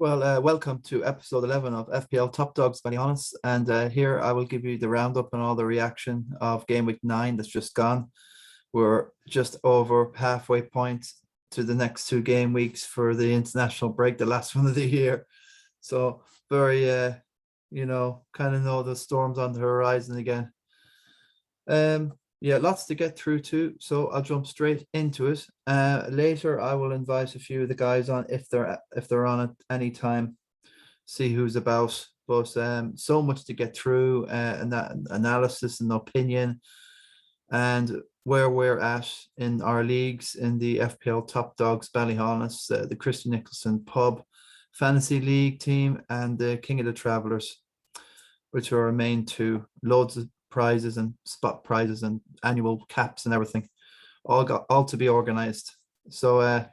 Welcome to episode 11 of FPL Top Dogs, BALLYHAUNIS. And here I will give you the roundup and all the reaction of game week 9 that's just gone. We're just over halfway point to the next 2 game weeks for the international break, the last one of the year. So very, kind of know the storm's on the horizon again. Yeah, lots to get through too, so I'll jump straight into it. Later I will invite a few of the guys on if they're on at any time, see who's about. But so much to get through, and that analysis and opinion, and where we're at in our leagues in the FPL Top Dogs BALLYHAUNIS, the Christy Nicholson Pub Fantasy League team, and the King of the Travellers, which are our main two. Loads of prizes and spot prizes and annual caps and everything, all to be organized. So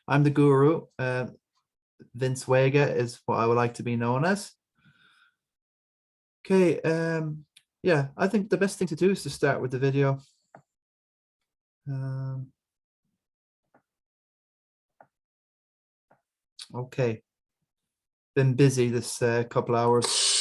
I'm the guru. Vince Wega is what I would like to be known as. Okay, yeah, I think the best thing to do is to start with the video. Okay, been busy this couple hours.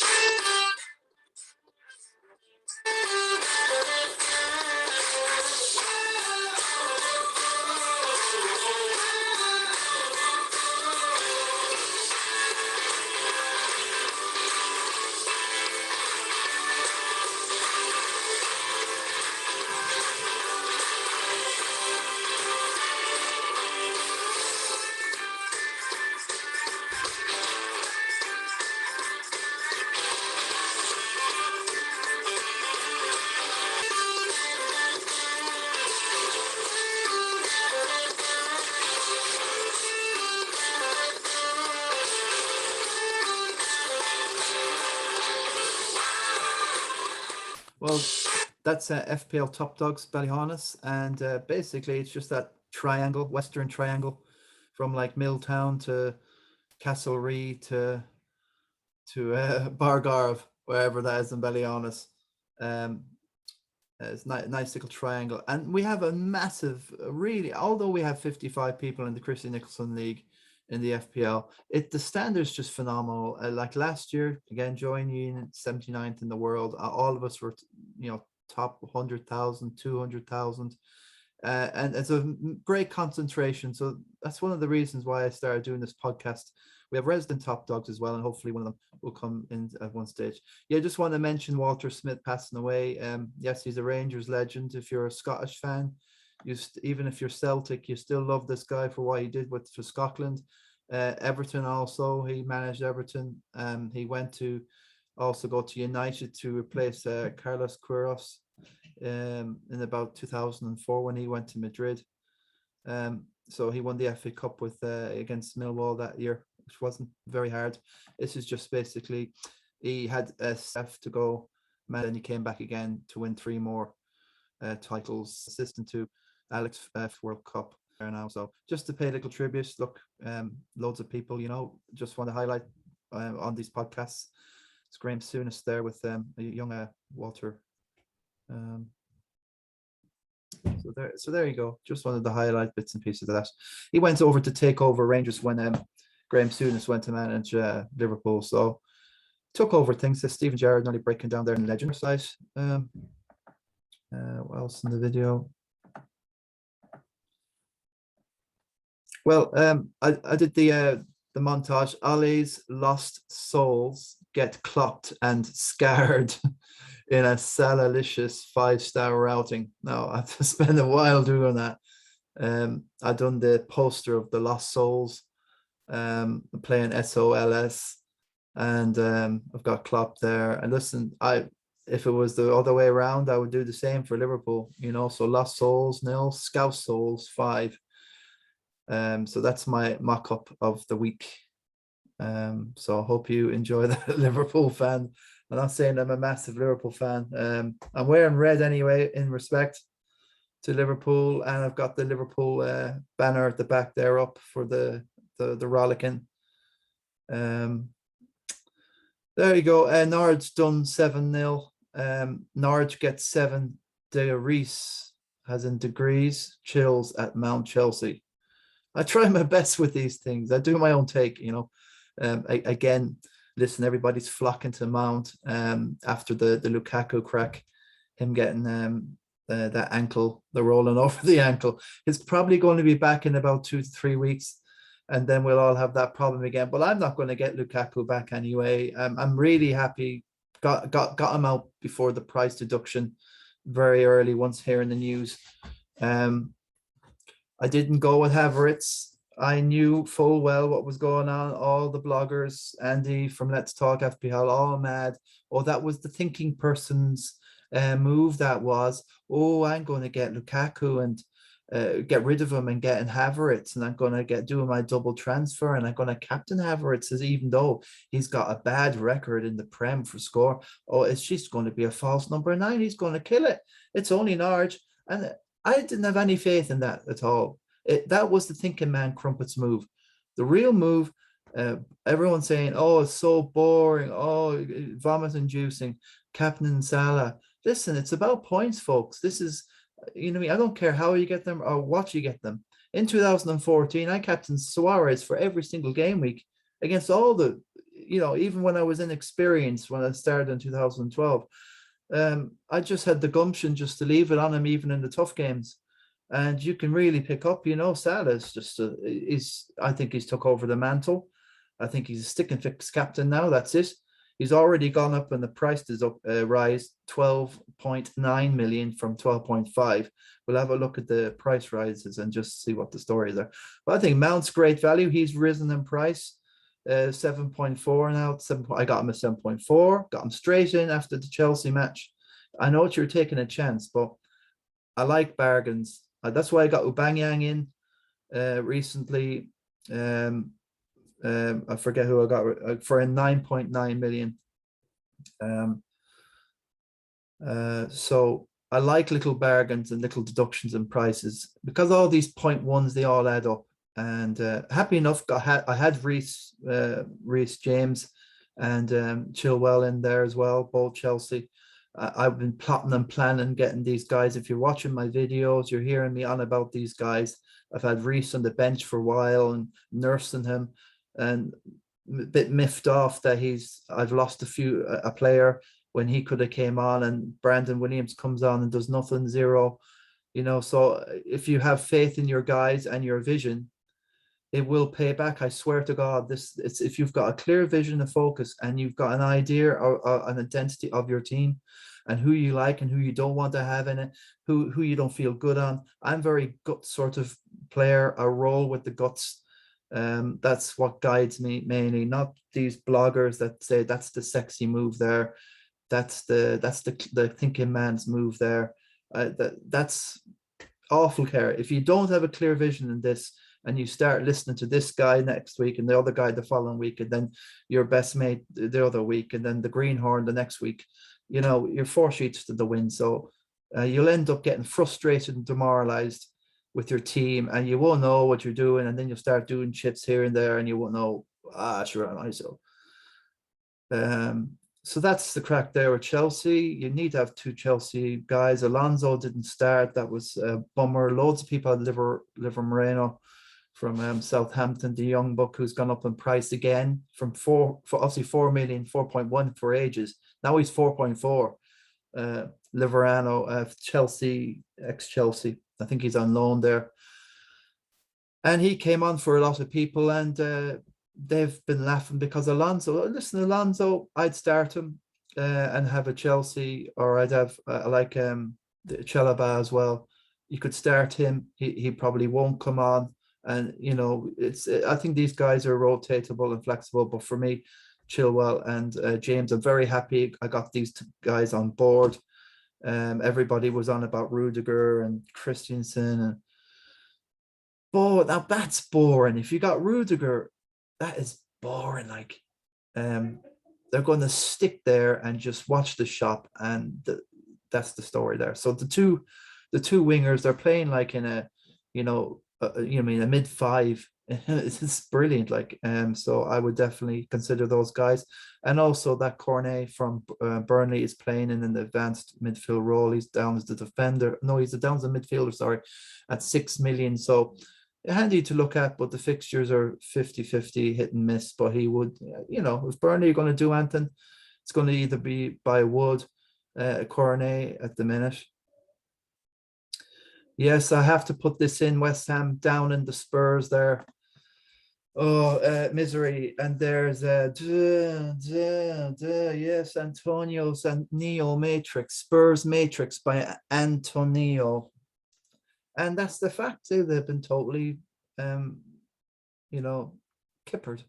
Well, that's FPL Top Dogs BALLYHAUNIS, and basically it's just that triangle, Western Triangle, from like Milltown to Castlereagh to Bargarve, wherever that is in BALLYHAUNIS. It's a nice little triangle, and we have a massive, really, although we have 55 people in the Christy Nicholson League in the FPL, the standard's just phenomenal. Like last year, again, joining 79th in the world, all of us were, top 100,000, 200,000, and it's a great concentration. So that's one of the reasons why I started doing this podcast. We have resident top dogs as well, and hopefully one of them will come in at one stage. Yeah, just want to mention Walter Smith passing away. Yes, he's a Rangers legend. If you're a Scottish fan, even if you're Celtic, you still love this guy for what he did for Scotland. Everton also, he managed Everton. He went to also go to United to replace Carlos Queiroz in about 2004 when he went to Madrid. So he won the FA Cup with against Millwall that year, which wasn't very hard. This is just basically he had a staff to go, and then he came back again to win 3 more titles, assistant to Alex World Cup there now. So just to pay little tribute. Look, loads of people, just want to highlight on these podcasts. It's Graham Souness there with a young Walter. So there you go. Just wanted to highlight bits and pieces of that. He went over to take over Rangers when Graham Souness went to manage Liverpool. So took over things. Stephen Gerrard nearly breaking down there in the Legend side. What else in the video? Well, I did the montage. Ollie's lost souls get clocked and scarred in a Salalicious 5-star routing. Now I have to spend a while doing that. I done the poster of the lost souls, playing SOLS, and I've got Klopp there. And listen, if it was the other way around, I would do the same for Liverpool. So lost souls 0, Scouse souls 5. So that's my mock-up of the week. So I hope you enjoy that, Liverpool fan. I'm not saying I'm a massive Liverpool fan. I'm wearing red anyway in respect to Liverpool, and I've got the Liverpool banner at the back there up for the rollicking. There you go. Norwich done 7-0. Norwich gets 7 degrees, as in degrees, chills at Mount Chelsea. I try my best with these things. I do my own take, Again, listen, everybody's flocking to Mount after the Lukaku crack, him getting that ankle, the rolling over the ankle. It's probably going to be back in about 2 to 3 weeks, and then we'll all have that problem again. But I'm not going to get Lukaku back anyway. I'm really happy. Got him out before the price deduction very early once hearing the news. I didn't go with Havertz. I knew full well what was going on. All the bloggers, Andy from Let's Talk FPL, all mad. Oh, that was the thinking person's move. That was, oh, I'm going to get Lukaku and get rid of him and get in Havertz, and I'm going to doing my double transfer, and I'm going to captain Havertz, as even though he's got a bad record in the Prem for score. Oh, it's just going to be a false number 9. He's going to kill it. It's only Norwich, and I didn't have any faith in that at all. That was the thinking man Crumpet's move. The real move, everyone's saying, oh, it's so boring. Oh, vomit inducing. Captain Salah. Listen, it's about points, folks. This is, you know, I don't care how you get them or what you get them. In 2014, I captained Suarez for every single game week against all the, you know, even when I was inexperienced when I started in 2012. I just had the gumption just to leave it on him even in the tough games. And you can really pick up, you know, Salah's just, I think he's took over the mantle. I think he's a stick and fix captain now. That's it. He's already gone up and the price is up, rise 12.9 million from 12.5. We'll have a look at the price rises and just see what the stories are. But I think Mount's great value. He's risen in price. 7.4 now. I got him at 7.4. Got him straight in after the Chelsea match. I know you're taking a chance, but I like bargains. That's why I got Aubameyang in recently. I forget who I got for a 9.9 million. So I like little bargains and little deductions in prices because all these 0.1s, they all add up. And happy enough, I had Reece James and Chilwell in there as well, both Chelsea. I've been plotting and planning getting these guys. If you're watching my videos, you're hearing me on about these guys. I've had Reece on the bench for a while and nursing him, and a bit miffed off that I've lost a player when he could have came on, and Brandon Williams comes on and does nothing, zero. You know, so if you have faith in your guys and your vision, it will pay back. I swear to God, it's if you've got a clear vision, a focus, and you've got an idea or an identity of your team and who you like and who you don't want to have in it, who you don't feel good on. I'm very gut sort of player. I roll with the guts. That's what guides me mainly, not these bloggers that say that's the sexy move there. That's the thinking man's move there. That's awful care. If you don't have a clear vision in this, and you start listening to this guy next week and the other guy the following week, and then your best mate the other week, and then the greenhorn the next week, you know, you're 4 sheets to the wind. So you'll end up getting frustrated and demoralized with your team, and you won't know what you're doing, and then you'll start doing chips here and there, and you won't know, sure, I so. So that's the crack there with Chelsea. You need to have 2 Chelsea guys. Alonso didn't start. That was a bummer. Loads of people had Liver Moreno from Southampton, the young buck who's gone up in price again from 4 million, 4.1 for ages. Now he's 4.4. Liverano, Chelsea, ex-Chelsea. I think he's on loan there. And he came on for a lot of people, and they've been laughing because Alonso, I'd start him and have a Chelsea, or I'd have the Chalobah as well. You could start him. He probably won't come on. And, you know, I think these guys are rotatable and flexible. But for me, Chilwell and James, I'm very happy I got these 2 guys on board. Everybody was on about Rudiger and Christensen. And now that's boring. If you got Rudiger, that is boring. Like, they're going to stick there and just watch the shop. And that's the story there. So the two wingers, they're playing like in a, a mid 5. It's brilliant. Like, so I would definitely consider those guys. And also that Cornet from Burnley is playing in an advanced midfield role. He's down as the defender. No, he's down as a midfielder, sorry, at 6 million. So handy to look at, but the fixtures are 50-50, hit and miss. But he would, if Burnley are going to do anything, it's going to either be by Wood, Cornet at the minute. Yes, I have to put this in. West Ham down in the Spurs there. Oh, misery. And there's yes, Antonio's and Neo Matrix, Spurs Matrix by Antonio. And that's the fact too. They've been totally kippered.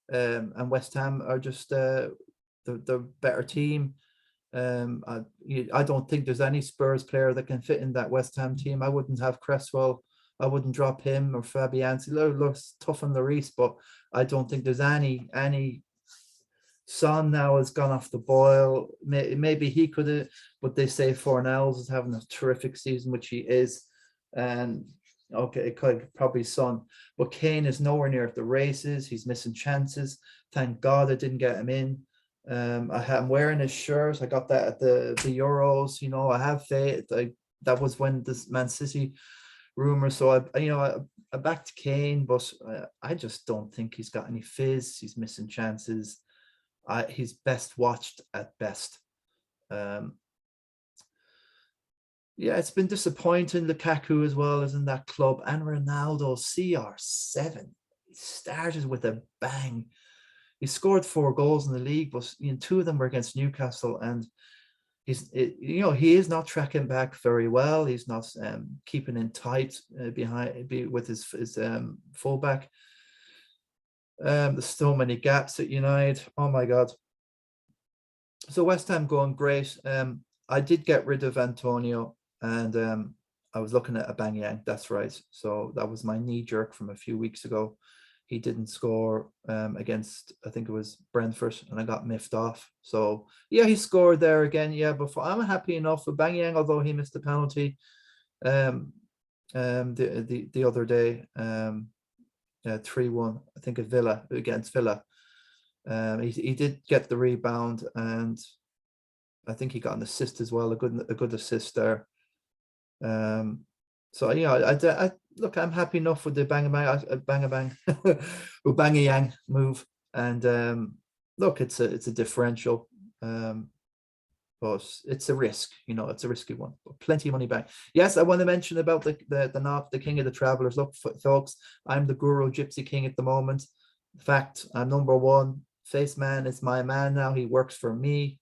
And West Ham are just the better team. I don't think there's any Spurs player that can fit in that West Ham team. I wouldn't have Cresswell. I wouldn't drop him or Fabianski. Looks tough on the Reese, but I don't think there's any. Son now has gone off the boil. Maybe he could have, but they say Fornells is having a terrific season, which he is. And okay, it could probably Son, but Kane is nowhere near at the races. He's missing chances. Thank God I didn't get him in. I'm wearing his shirt. I got that at the Euros. I have faith. That was when this Man City rumor. So I backed Kane, but I just don't think he's got any fizz. He's missing chances. He's best watched at best. Yeah, it's been disappointing. Lukaku as well is in that club, and Ronaldo CR7. He started with a bang. He scored 4 goals in the league, but 2 of them were against Newcastle, and he is not tracking back very well. He's not keeping in tight with his fullback. There's so many gaps at United. Oh my God. So West Ham going great. I did get rid of Antonio, and I was looking at Aubameyang. That's right. So that was my knee jerk from a few weeks ago. He didn't score against, I think it was Brentford, and I got miffed off. So yeah, he scored there again. Yeah, but I'm happy enough with Aubameyang, although he missed the penalty the other day. 3-1, I think, against Villa. He did get the rebound, and I think he got an assist as well, a good assist there. So I look, I'm happy enough with the Aubameyang move, and look, it's a differential, but it's a risk, it's a risky one, but plenty of money back. Yes, I want to mention about the King of the Travelers. Look, folks, I'm the Guru Gypsy King at the moment. In fact, I'm number 1. Face Man is my man now. He works for me.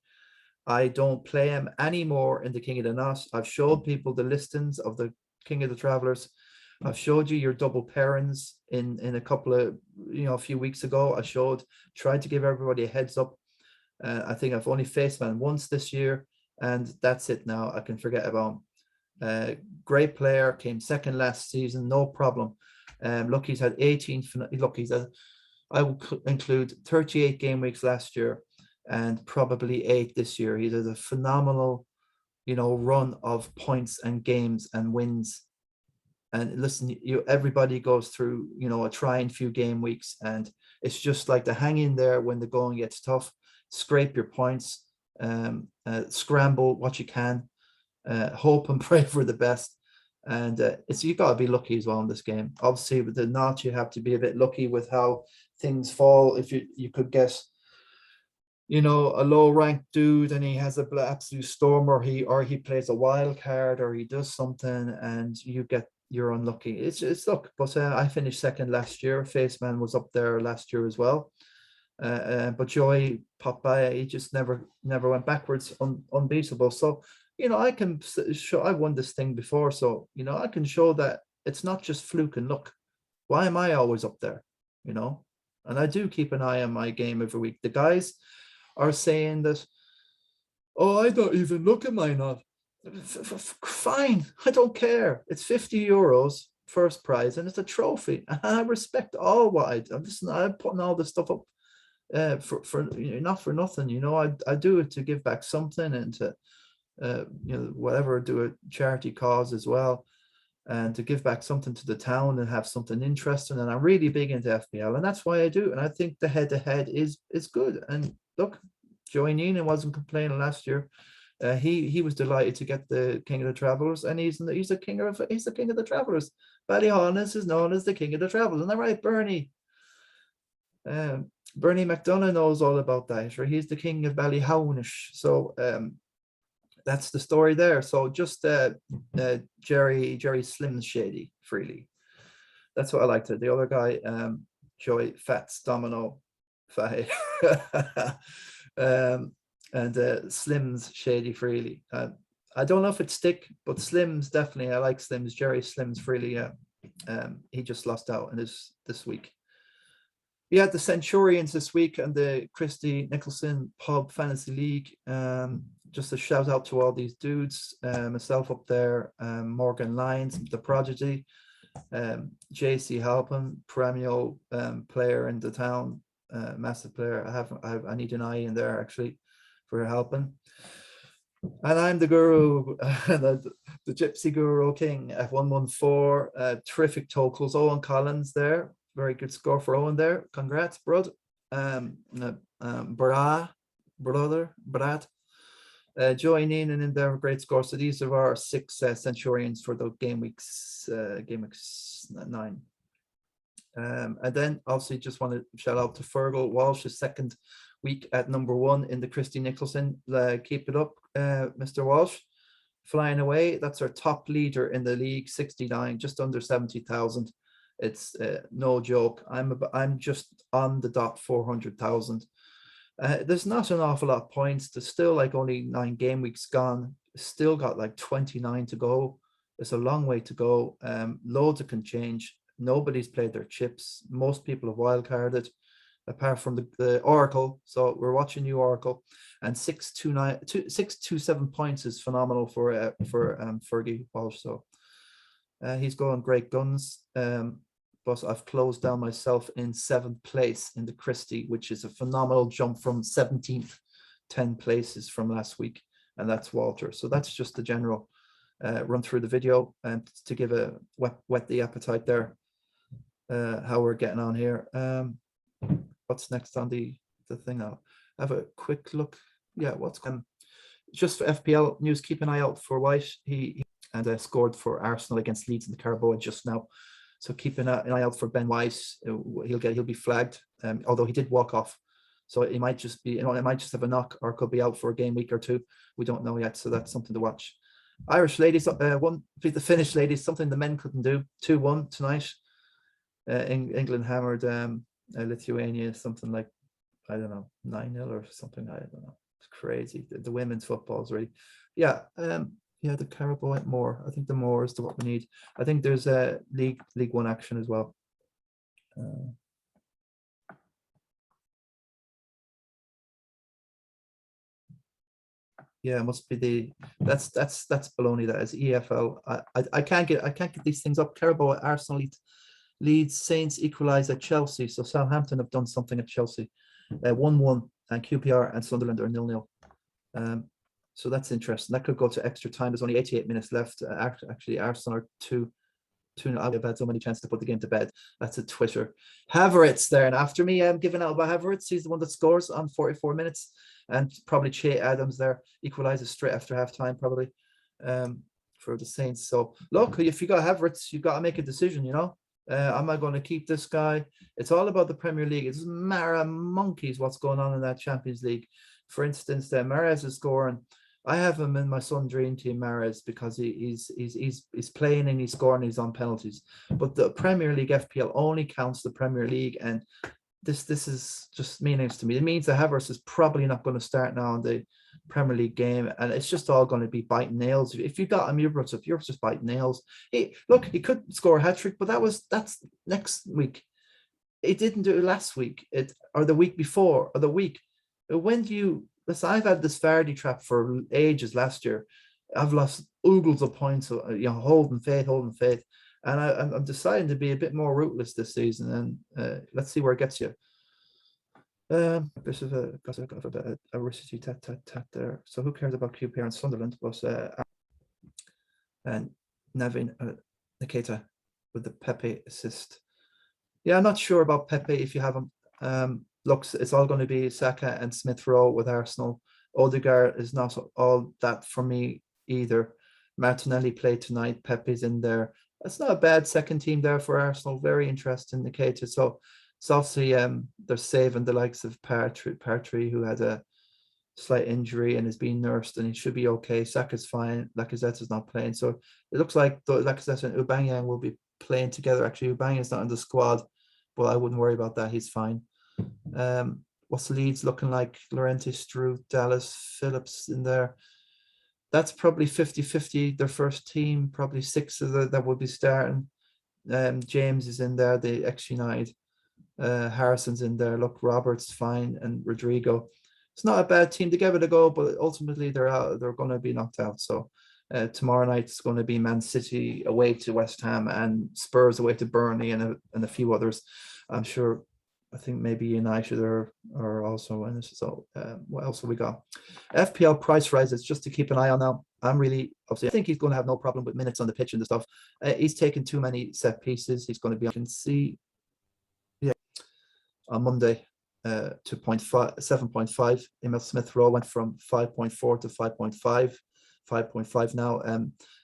I don't play him anymore in the King of the Knot. I've showed people the listings of the King of the Travelers. I've showed you your double pairings in a couple of, a few weeks ago. Tried to give everybody a heads up. I think I've only faced man once this year, and that's it now. I can forget about him. Great player, came second last season, no problem. Look, he's had 18. Look, I will include 38 game weeks last year, and probably 8 this year. He has a phenomenal, run of points and games and wins. And listen, everybody goes through, a trying few game weeks, and it's just like to hang in there when the going gets tough. Scrape your points, scramble what you can, hope and pray for the best. And you got to be lucky as well in this game. Obviously, with the Knot, you have to be a bit lucky with how things fall. If you could get, a low ranked dude and he has an absolute storm, or he plays a wild card, or he does something, and you're unlucky. It's luck. But I finished second last year. Faceman was up there last year as well. But Joy popped by. He just never went backwards, unbeatable. So I can show I won this thing before, so I can show that it's not just fluke and luck. Why am I always up there? And I do keep an eye on my game every week. The guys are saying that, oh, I don't even look at my Knot. Fine, I don't care. It's €50 first prize, and it's a trophy. And I respect all what I'm putting all this stuff up for not for nothing. I do it to give back something, and to whatever, do a charity cause as well, and to give back something to the town and have something interesting. And I'm really big into FPL, and that's why I do. And I think the head-to-head is good. And look, Joey Neenan wasn't complaining last year. He was delighted to get the King of the Travelers, and he's the king of the Travelers. Ballyhaunis is known as the king of the travel. Isn't that right, Bernie? Bernie McDonough knows all about that, right? He's the king of Ballyhaunis. So that's the story there. So just Jerry Slims Shady Freely. That's what I liked. The other guy, Joey Fats Domino Fahy. And Slims Shady Freely. I don't know if it's stick, but Slims definitely. I like Slims. Jerry Slims Freely. Yeah. He just lost out in this week. We had the Centurions this week and the Christy Nicholson Pub Fantasy League. Just a shout out to all these dudes. Myself up there, Morgan Lyons, the Prodigy, JC Halpin, perennial player in the town, massive player. I need an eye in there actually for helping. And I'm the guru, the Gypsy Guru King at 114. Terrific totals. Owen Collins there. Very good score for Owen there. Congrats, brother. Brad. Joining in there, great score. So these are our 6 Centurions for the game weeks 9. And then also just want to shout out to Fergal Walsh's second week at number 1 in the Christy Nicholson. Keep it up, Mr. Walsh. Flying away. That's our top leader in the league, 69, just under 70,000. It's no joke. I'm just on the dot 400,000. There's not an awful lot of points. There's still like only 9 game weeks gone. Still got like 29 to go. It's a long way to go. Loads can change. Nobody's played their chips. Most people have wildcarded, apart from the Oracle. So we're watching you, Oracle. And 627 points is phenomenal for Fergie Walsh. So he's going great guns. But I've closed down myself in 7th place in the Christie, which is a phenomenal jump from 17th, 10 places from last week. And that's Walter. So that's just the general run through the video and to give a whet the appetite there, how we're getting on here. What's next on the thing now? Have a quick look. Yeah, what's just for FPL news, keep an eye out for White. He scored for Arsenal against Leeds in the Carabao just now. So keep an eye out for Ben White. He'll be flagged, although he did walk off. So it might just be, it might just have a knock, or could be out for a game week or 2. We don't know yet, so that's something to watch. Irish ladies, the Finnish ladies, something the men couldn't do. 2-1 tonight. England hammered Lithuania, something like, I don't know, 9-0 or something. I don't know. It's crazy. The women's football is really, yeah. Yeah, the Carabao more. I think the more is what we need. I think there's a League 1 action as well. Yeah, it must be that's baloney. That is EFL. I can't get these things up. Carabao, Arsenal, Leeds, Saints equalise at Chelsea. So Southampton have done something at Chelsea. 1-1, and QPR and Sunderland are 0-0. So that's interesting. That could go to extra time. There's only 88 minutes left. Actually, Arsenal are 2-0. I've had so many chances to put the game to bed. That's a Twitter. Havertz there. And after me, I'm giving out about Havertz. He's the one that scores on 44 minutes. And probably Che Adams there equalizes straight after halftime, probably, for the Saints. So look, if you got Havertz, you got to make a decision, you know. Am I going to keep this guy? It's all about the Premier League. It's Mara monkeys what's going on in that Champions League. For instance, Mahrez is scoring. I have him in my son dream team, Mahrez, because he's playing and he's scoring. He's on penalties. But the Premier League FPL only counts the Premier League, and this is just meaningless to me. It means that Havertz is probably not going to start now in the Premier League game, and it's just all going to be biting nails. If you got him, you're just biting nails. He could score a hat trick, but that's next week. He didn't do it last week, or the week before, or the week. When do you? Listen, I've had this Vardy trap for ages. Last year, I've lost oogles of points. Holding faith, and I'm deciding to be a bit more ruthless this season. And let's see where it gets you. This is a risky tat there. So who cares about QPR and Sunderland? But and Navin Nikita with the Pepe assist. Yeah, I'm not sure about Pepe if you have him. Looks, it's all going to be Saka and Smith Rowe with Arsenal. Odegaard is not all that for me either. Martinelli played tonight. Pepe's in there. It's not a bad second team there for Arsenal. Very interesting indicator. So it's obviously they're saving the likes of Partry, who had a slight injury and is being nursed, and he should be okay. Saka's fine. Lacazette is not playing, so it looks like Lacazette and Aubameyang will be playing together. Actually, Aubameyang's not in the squad, but I wouldn't worry about that. He's fine. What's Leeds looking like? Llorente, Struth, Dallas, Phillips in there. That's probably 50-50, their first team, probably six of that will be starting. James is in there, the ex-United. Harrison's in there. Look, Roberts fine, and Rodrigo. It's not a bad team to give it a go, but ultimately they're out. They're going to be knocked out. So tomorrow night it's going to be Man City away to West Ham and Spurs away to Burnley and a few others. I'm sure. I think maybe United are also in this. So what else have we got? FPL price rises, just to keep an eye on now. I'm really, obviously, I think he's going to have no problem with minutes on the pitch and the stuff. He's taken too many set pieces. He's going to be, I can see, yeah, on Monday, 7.5. Emil Smith Rowe went from 5.4 to 5.5, 5.5 now.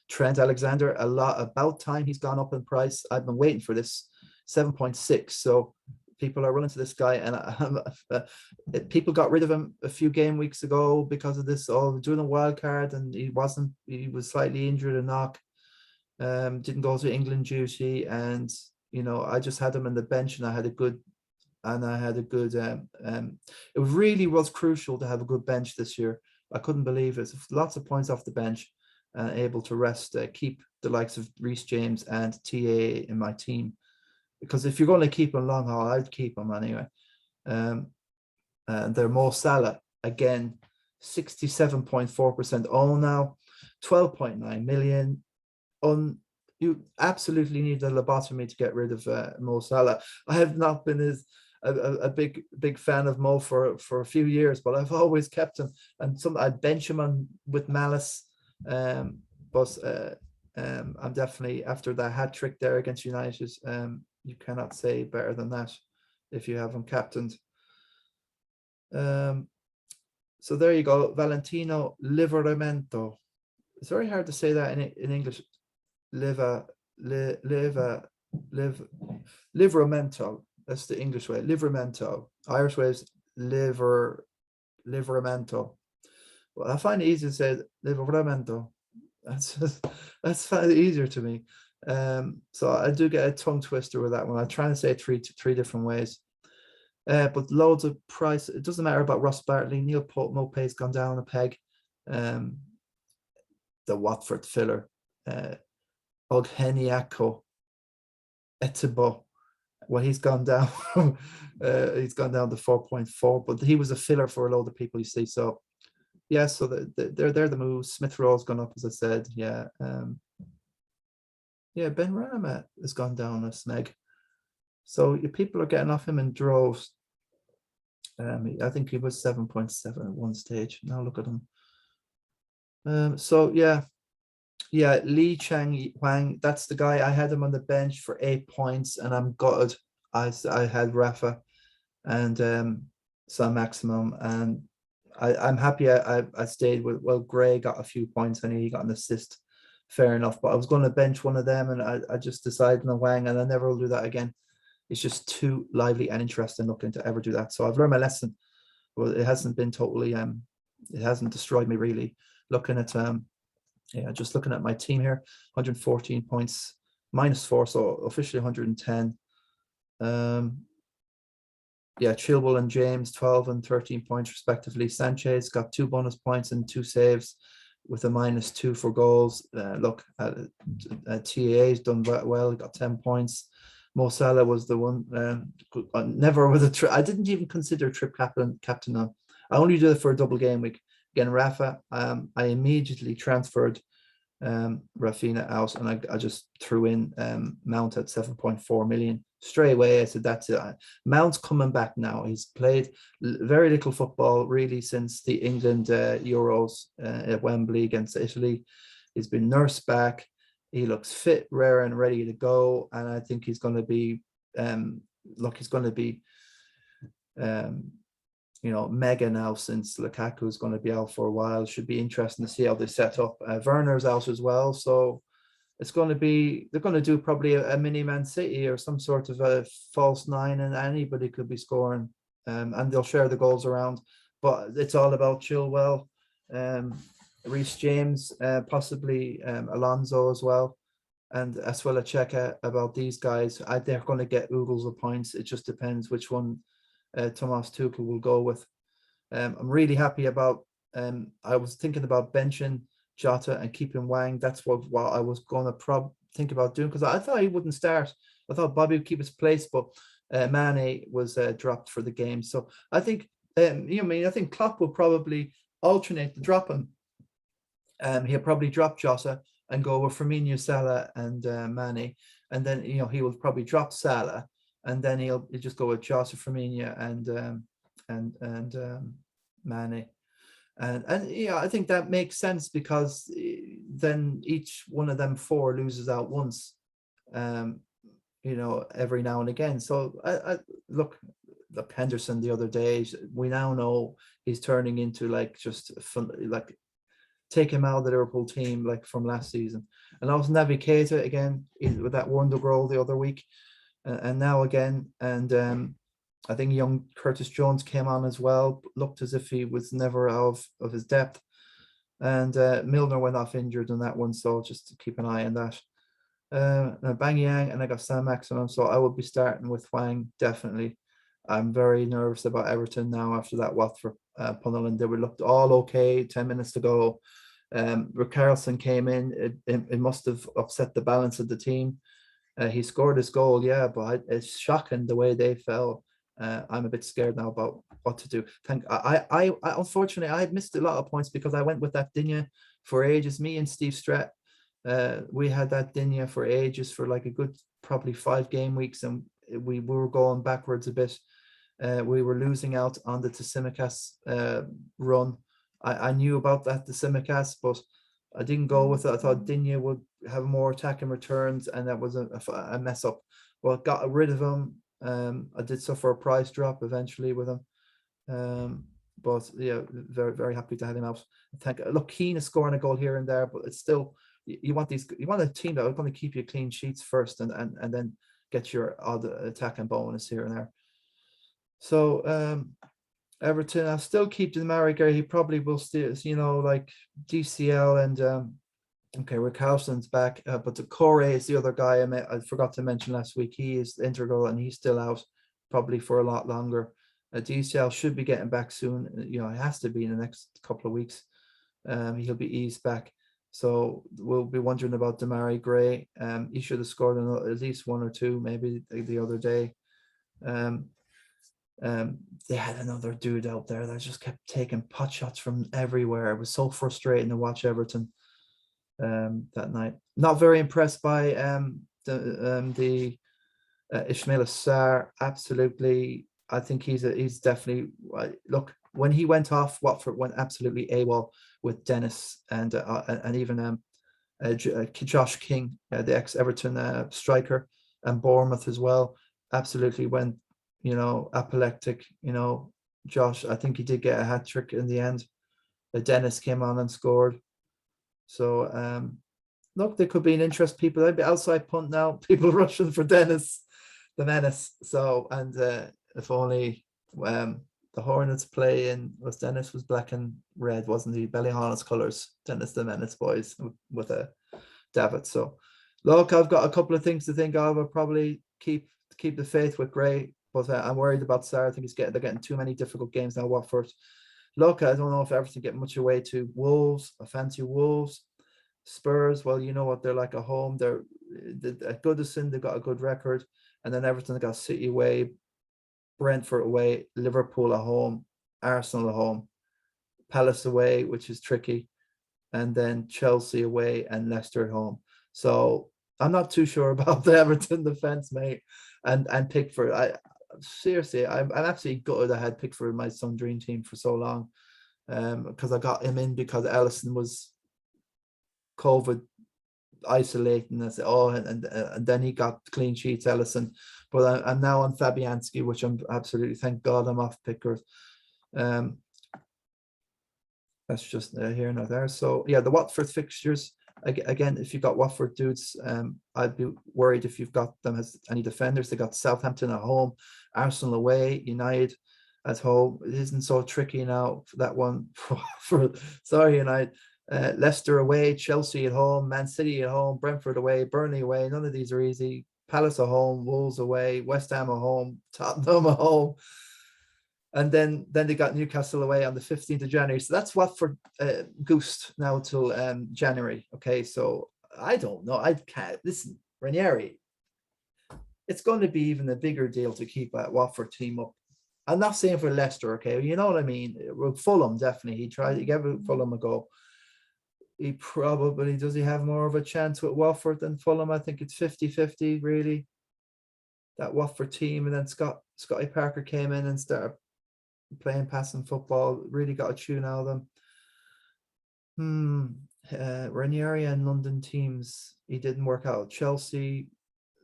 Trent Alexander, about time he's gone up in price. I've been waiting for this, 7.6. So people are running to this guy, and people got rid of him a few game weeks ago because of this. Doing a wild card, and he was slightly injured and knock. Didn't go to England duty, and I just had him on the bench, and I had a good. It really was crucial to have a good bench this year. I couldn't believe it. Lots of points off the bench, able to rest, keep the likes of Reece James and TA in my team. Because if you're going to keep him long haul, I'd keep him anyway. And they're Mo Salah, again, 67.4% own now, 12.9 million. You absolutely need a lobotomy to get rid of Mo Salah. I have not been a big fan of Mo for a few years, but I've always kept him. And I'd bench him with malice. But I'm definitely, after that hat trick there against United, you cannot say better than that if you have him captained. So there you go, Valentino Livramento. It's very hard to say that in English. Livramento. That's the English way. Livramento. Irish way is Livramento. Well, I find it easier to say Livramento. That's easier to me. So I do get a tongue twister with that one. I try to say three different ways. But loads of price. It doesn't matter about Ross Bartley. Neil Mopé's gone down a peg. The Watford filler. Ogheniako Etebo. Well, he's gone down. He's gone down to 4.4, but he was a filler for a load of people, you see. So yeah, so they're the moves. Smith Rowe's gone up, as I said. Yeah. Yeah, Ben Rama has gone down a snag. So people are getting off him in droves. I think he was 7.7 at one stage. Now look at him. So yeah, Lee Chang Wang, that's the guy. I had him on the bench for 8 points, and I'm gutted. I had Rafa and Sam Maximum, and I'm happy I stayed with. Well, Gray got a few points, and he got an assist. Fair enough, but I was going to bench one of them, and I just decided on Wang, and I never will do that again. It's just too lively and interesting looking to ever do that. So I've learned my lesson. Well, it hasn't been totally it hasn't destroyed me really. Looking at just looking at my team here, 114 points, -4, so officially 110. Chilwell and James, 12 and 13 points respectively. Sanchez got 2 bonus points and 2 saves, with a -2 for goals. TAA's done well. He got 10 points. Mo Salah was the one. Never was a I didn't even consider trip captain on. I only did it for a double game week. Again, Rafa, I immediately transferred Rafinha out, and I just threw in Mount at 7.4 million straight away. I said, that's it. Mount's coming back now. He's played very little football really since the England Euros at Wembley against Italy. He's been nursed back. He looks fit, rare, and ready to go. And I think he's going to be, he's going to be, mega now, since Lukaku is going to be out for a while. Should be interesting to see how they set up. Werner's out as well, so it's going to be, they're going to do probably a mini Man City or some sort of a false nine, and anybody could be scoring, and they'll share the goals around. But it's all about Chilwell, Reece James, possibly Alonso as well, and as well a check about these guys. They're going to get oodles of points. It just depends which one Thomas Tuchel will go with. I'm really happy about. I was thinking about benching Jota and keeping Wang. That's what I was going to think about doing, because I thought he wouldn't start. I thought Bobby would keep his place, but Mane was dropped for the game. So I think, I think Klopp will probably alternate the dropping. He'll probably drop Jota and go with Firmino, Salah, and Mane, and then he will probably drop Salah, and then he'll just go with Jota, Firmino, and Mane. And I think that makes sense, because then each one of them four loses out once, every now and again. So I look Henderson the other day. We now know he's turning into like just fun, like take him out of the Liverpool team like from last season. And also Naby Keita again with that wonder goal the other week, and now again. And I think young Curtis Jones came on as well, looked as if he was never out of his depth. And Milner went off injured in that one, so just to keep an eye on that. Bang Yang, and I got Sam Maximum, so I will be starting with Wang, definitely. I'm very nervous about Everton now after that Watford punneling. They were looked all okay, 10 minutes to go. Richarlison came in, it must have upset the balance of the team. He scored his goal, yeah, but it's shocking the way they fell. I'm a bit scared now about what to do. I unfortunately I missed a lot of points because I went with that Digne for ages. Me and Steve Stratt, we had that Digne for ages, for like a good probably 5 game weeks, and we were going backwards a bit. We were losing out on the Tsimikas run. I knew about that Tsimikas, but I didn't go with it. I thought Digne would have more attacking returns, and that was a mess up. Well, got rid of him. I did suffer a price drop eventually with him, but yeah, very very happy to have him out. Look, Keane is scoring a goal here and there, but it's still, you want a team that are going to keep you clean sheets first, and then get your odd attacking bonus here and there. So Everton, I'll still keep the Marigay. He probably will still, like DCL and okay, Richarlison's back, but the Corre is the other guy I forgot to mention last week. He is integral, and he's still out probably for a lot longer. DCL should be getting back soon. It has to be in the next couple of weeks. He'll be eased back. So we'll be wondering about Damari Gray. He should have scored at least 1 or 2, maybe the other day. They had another dude out there that just kept taking pot shots from everywhere. It was so frustrating to watch Everton that night. Not very impressed by the Ismail Sarr. Absolutely, I think he's definitely, look, when he went off, Watford went absolutely AWOL with Dennis and even Josh King, the ex-Everton striker, and Bournemouth as well. Absolutely went, apoplectic. Josh, I think he did get a hat trick in the end. Dennis came on and scored. So look, there could be an interest. People, I'd be outside punt now. People rushing for Dennis, the menace. So, and if only the Hornets play in, Dennis was black and red, wasn't he? BALLYHAUNIS colours, Dennis the Menace boys with a David. So look, I've got a couple of things to think of. I'll probably keep the faith with Gray, but I'm worried about Sarr. I think they're getting too many difficult games now, Watford. Look, I don't know if Everton get much away to Wolves. I fancy Wolves. Spurs, well, you know what, they're like a home. They're at Goodison, they've got a good record. And then Everton got City away, Brentford away, Liverpool at home, Arsenal at home, Palace away, which is tricky, and then Chelsea away and Leicester at home. So I'm not too sure about the Everton defense, mate. And Pickford, seriously, I'm absolutely gutted I had Pickford in my Sun Dream team for so long, because I got him in because Ellison was COVID isolating us. And then he got clean sheets, Ellison. But I'm now on Fabianski, which I'm absolutely, thank God I'm off Pickford. That's just here and there. So yeah, the Watford fixtures, Again, if you've got Watford dudes, I'd be worried if you've got them as any defenders. They got Southampton at home, Arsenal away, United at home. It isn't so tricky now for that one. Sorry, United. Leicester away, Chelsea at home, Man City at home, Brentford away, Burnley away. None of these are easy. Palace at home, Wolves away, West Ham at home, Tottenham at home. And then they got Newcastle away on the 15th of January. So that's Watford goosed now till January. Okay, so I don't know. I can't listen, Ranieri. It's going to be even a bigger deal to keep that Watford team up. I'm not saying for Leicester, okay? You know what I mean? With Fulham, definitely. He tried to give Fulham a go. He probably, does he have more of a chance with Watford than Fulham? I think it's 50-50, really. That Watford team. And then Scotty Parker came in and started playing passing football, really got a tune out of them. Ranieri and London teams, he didn't work out. Chelsea,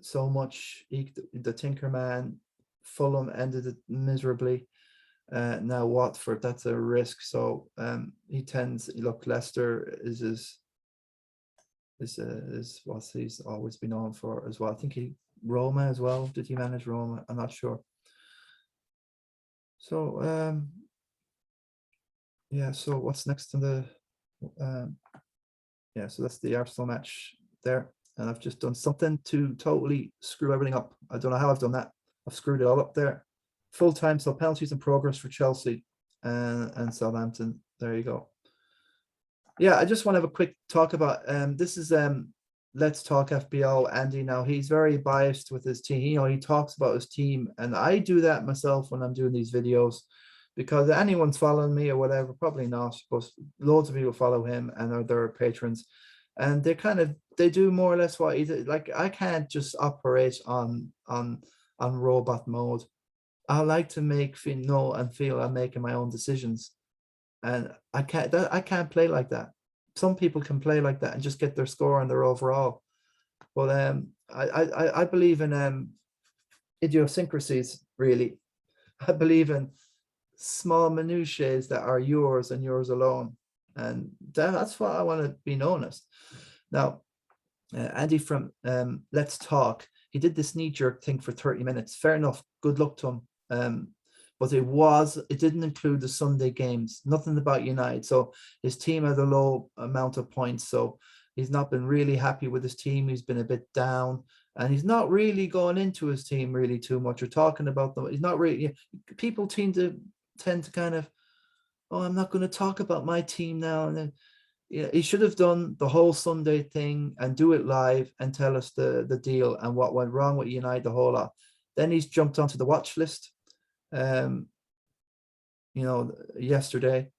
so much. The Tinkerman. Fulham ended it miserably. Now Watford, that's a risk. So he tends, look, Leicester is what he's always been known for as well. I think Roma as well. Did he manage Roma? I'm not sure. So yeah, so what's next in the yeah, so that's the Arsenal match there. And I've just done something to totally screw everything up. I don't know how I've done that. I've screwed it all up there. Full time, so penalties in progress for Chelsea and Southampton. There you go. Yeah, I just want to have a quick talk about this is Let's Talk FPL. Andy, now he's very biased with his team. You know, he talks about his team, and I do that myself when I'm doing these videos, because anyone's following me or whatever, probably not, but loads of people follow him and are their patrons, and they do more or less what he did. Like, I can't just operate on robot mode. I like to feel I'm making my own decisions, and I can't play like that. Some people can play like that and just get their score and their overall, but I believe in idiosyncrasies, really. I believe in small minutiae that are yours and yours alone, and that's what I want to be known as. Now, Andy from Let's Talk, he did this knee-jerk thing for 30 minutes. Fair enough, good luck to him. But it didn't include the Sunday games, nothing about United. So his team had a low amount of points, so he's not been really happy with his team. He's been a bit down, and he's not really going into his team really too much or talking about them. He's not really, people tend to kind of, oh, I'm not going to talk about my team now. And then, he should have done the whole Sunday thing and do it live and tell us the deal and what went wrong with United, the whole lot. Then he's jumped onto the watch list. Yesterday,